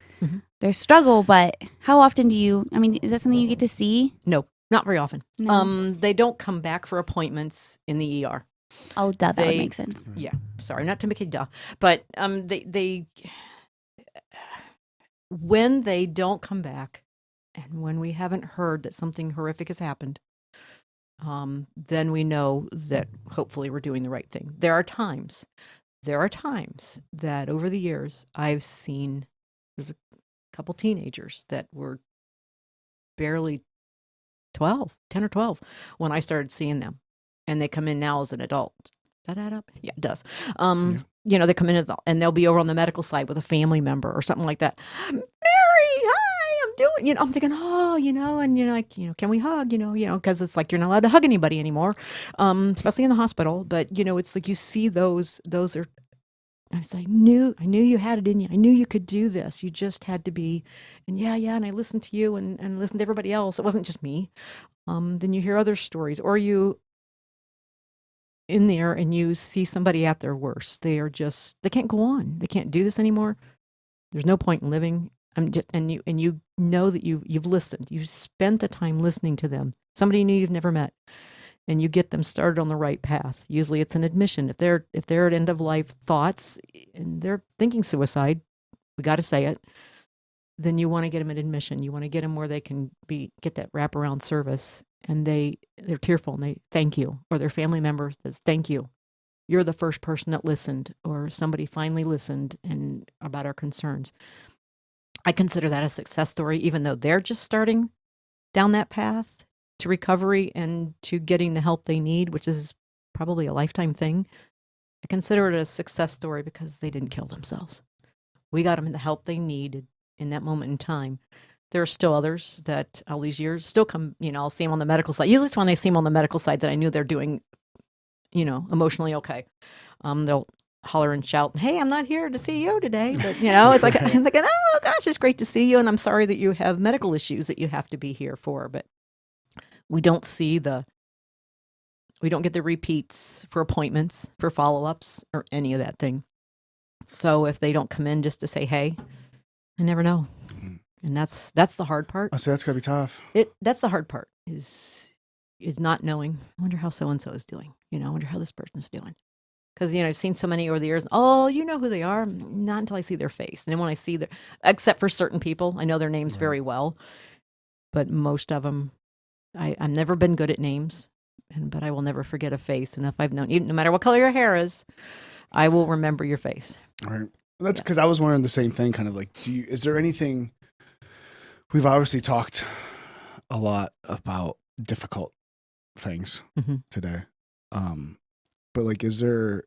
struggle, but how often do you, is that something you get to see? No, not very often. No. They don't come back for appointments in the ER. Oh, that would make sense. Yeah, sorry, not to make it duh, but they when they don't come back, and when we haven't heard that something horrific has happened, then we know that hopefully we're doing the right thing. There are times that over the years I've seen there's a couple teenagers that were barely 10 or 12 when I started seeing them, and they come in now as an adult. Does that add up? Yeah, it does. They come in as, and they'll be over on the medical side with a family member or something like that. Mary, hi, I'm doing, I'm thinking, and like, can we hug, because it's like, you're not allowed to hug anybody anymore, especially in the hospital. But, it's like, you see those are, I was like, I knew you had it in you. I knew you could do this. You just had to be, and and I listened to you and listened to everybody else. It wasn't just me. Then you hear other stories, or you in there and you see somebody at their worst. They can't go on. They can't do this anymore. There's no point in living. And you know that you've listened. You've spent the time listening to them. Somebody new you've never met, and you get them started on the right path. Usually it's an admission. If they're at end of life thoughts and they're thinking suicide, we got to say it. Then you want to get them an admission. You want to get them where they can get that wraparound service, and they're tearful and they thank you, or their family member says thank you. You're the first person that listened, or somebody finally listened and about our concerns. I consider that a success story, even though they're just starting down that path to recovery and to getting the help they need, which is probably a lifetime thing. I consider it a success story because they didn't kill themselves. We got them the help they needed in that moment in time. There are still others that all these years still come, I'll see them on the medical side. Usually it's when I see them on the medical side that I knew they're doing, emotionally okay. They'll holler and shout, hey, I'm not here to see you today. But, it's like, I'm thinking, oh gosh, it's great to see you. And I'm sorry that you have medical issues that you have to be here for. But we don't get the repeats for appointments, for follow-ups, or any of that thing. So if they don't come in just to say, hey, I never know. And that's the hard part. Oh, so that's gotta be tough. That's the hard part is not knowing. I wonder how so-and-so is doing. I wonder how this person's doing. Because, I've seen so many over the years. Oh, you know who they are? Not until I see their face. And then when I see except for certain people, I know their names very well. But most of them, I've never been good at names, but I will never forget a face. And if I've known you, no matter what color your hair is, I will remember your face. All right. That's because I was wondering the same thing, kind of like, is there anything, we've obviously talked a lot about difficult things today. But like, is there,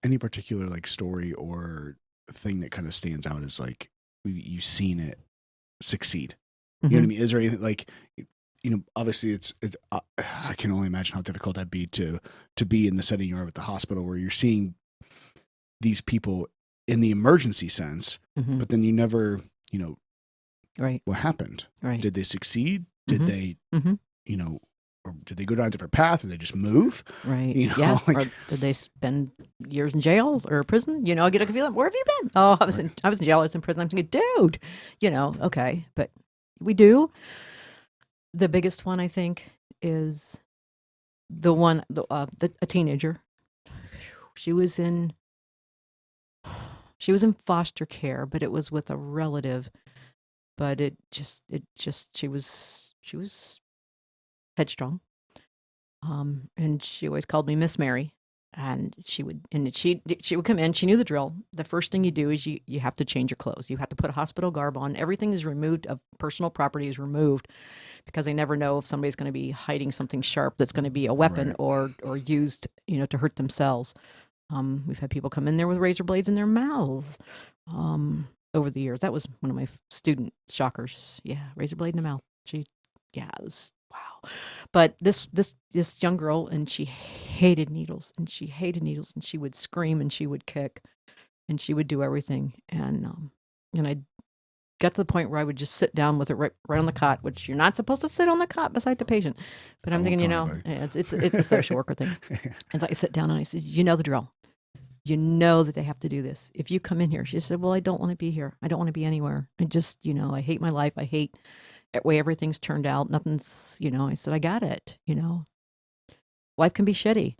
any particular like story or thing that kind of stands out as like, you've seen it succeed? You know what I mean? Is there anything like, obviously it's I can only imagine how difficult that'd be to be in the setting you are at the hospital where you're seeing these people in the emergency sense, but then you never, right. What happened? Right. Did they succeed? Did they, or did they go down a different path, or they just move? Right. Yeah. Like, or did they spend years in jail or prison? I get a feeling, where have you been? Oh, I was in jail, I was in prison. I'm thinking, dude, okay. But we do. The biggest one, I think, is the one, a teenager. She was in foster care, but it was with a relative. But she was headstrong. And she always called me Miss Mary. And she would come in. She knew the drill. The first thing you do is you have to change your clothes. You have to put a hospital garb on. Everything is removed. Of personal property is removed, because they never know if somebody's going to be hiding something sharp that's going to be a weapon or used, to hurt themselves. We've had people come in there with razor blades in their mouths over the years. That was one of my student shockers. Yeah, razor blade in the mouth. It was wow. But this young girl, and she hated needles, and she would scream, and she would kick, and she would do everything. And I got to the point where I would just sit down with it right on the cot, which you're not supposed to sit on the cot beside the patient. But I'm thinking, it's a social worker thing. And so I sit down and I said, you know the drill. You know that they have to do this. If you come in here, she said, well, I don't want to be here. I don't want to be anywhere. I just, I hate my life. I hate the way everything's turned out. Nothing's, I said, I got it. Life can be shitty.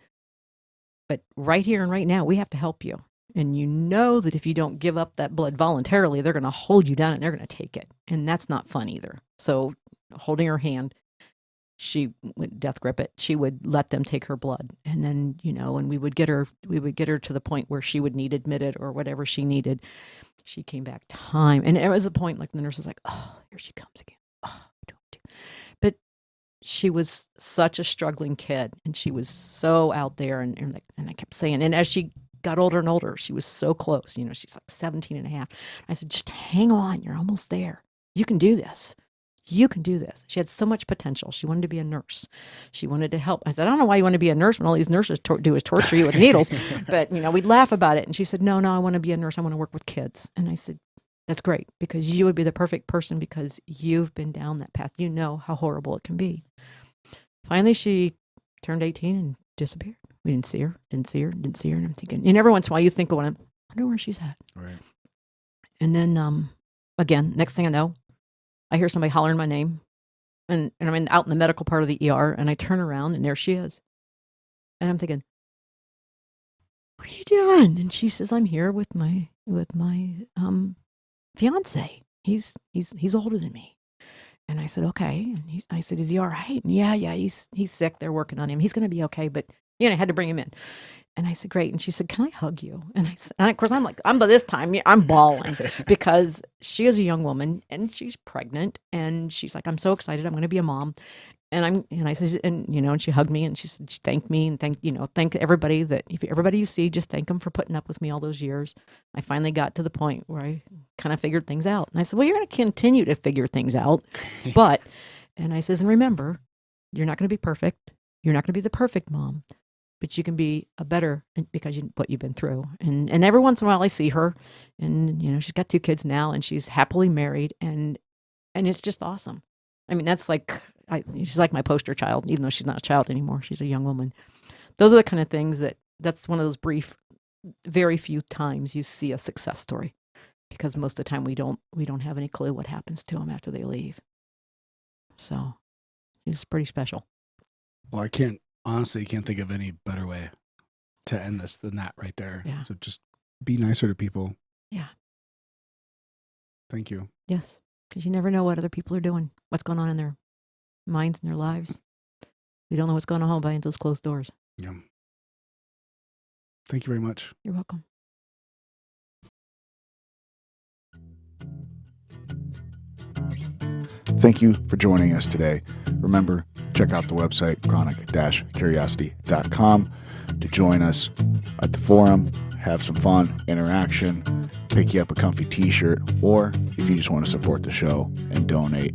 But right here and right now, we have to help you. And you know that if you don't give up that blood voluntarily, they're going to hold you down and they're going to take it. And that's not fun either. So holding her hand, she would death grip it. She would let them take her blood. And then, and we would get her to the point where she would need admitted or whatever she needed. She came back time. And it was a point like the nurse was like, oh, here she comes again. Oh, but she was such a struggling kid, and she was so out there. And I kept saying, and as she got older and older, she was so close. She's like 17 and a half. I said, just hang on. You're almost there. You can do this. You can do this. She had so much potential. She wanted to be a nurse. She wanted to help. I said, I don't know why you want to be a nurse when all these nurses do is torture you with needles. But, we'd laugh about it. And she said, no, I want to be a nurse. I want to work with kids. And I said, that's great, because you would be the perfect person because you've been down that path. You know how horrible it can be. Finally, she turned 18 and disappeared. We didn't see her. And I'm thinking, and every once in a while you think, I wonder where she's at. Right. And then, again, next thing I know, I hear somebody hollering my name, and I'm out in the medical part of the ER, and I turn around, and there she is. And I'm thinking, what are you doing? And she says, I'm here with my fiance. He's older than me. And I said, okay. And I said, is he all right? And yeah, he's sick. They're working on him. He's going to be okay. But I had to bring him in. And I said, great. And she said, can I hug you? And I said, and of course, by this time, I'm bawling because she is a young woman and she's pregnant. And she's like, I'm so excited. I'm going to be a mom. And I said, and she hugged me and she said, she thanked me and thank everybody everybody you see, just thank them for putting up with me all those years. I finally got to the point where I kind of figured things out. And I said, well, you're going to continue to figure things out. And I says, and remember, you're not going to be perfect. You're not going to be the perfect mom. But you can be a better because what you've been through. And every once in a while I see her, and she's got 2 kids now, and she's happily married, and it's just awesome. I mean, that's she's like my poster child, even though she's not a child anymore. She's a young woman. Those are the kind of things that's one of those brief, very few times you see a success story, because most of the time we don't have any clue what happens to them after they leave. So it's pretty special. Well, honestly, can't think of any better way to end this than that right there. Yeah. So just be nicer to people. Yeah. Thank you. Yes. Because you never know what other people are doing, what's going on in their minds and their lives. We don't know what's going on behind those closed doors. Yeah. Thank you very much. You're welcome. Thank you for joining us today. Remember, check out the website, chronic-curiosity.com, to join us at the forum, have some fun, interaction, pick you up a comfy t-shirt, or if you just want to support the show and donate,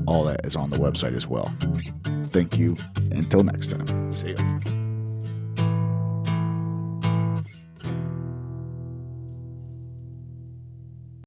all that is on the website as well. Thank you. Until next time. See you.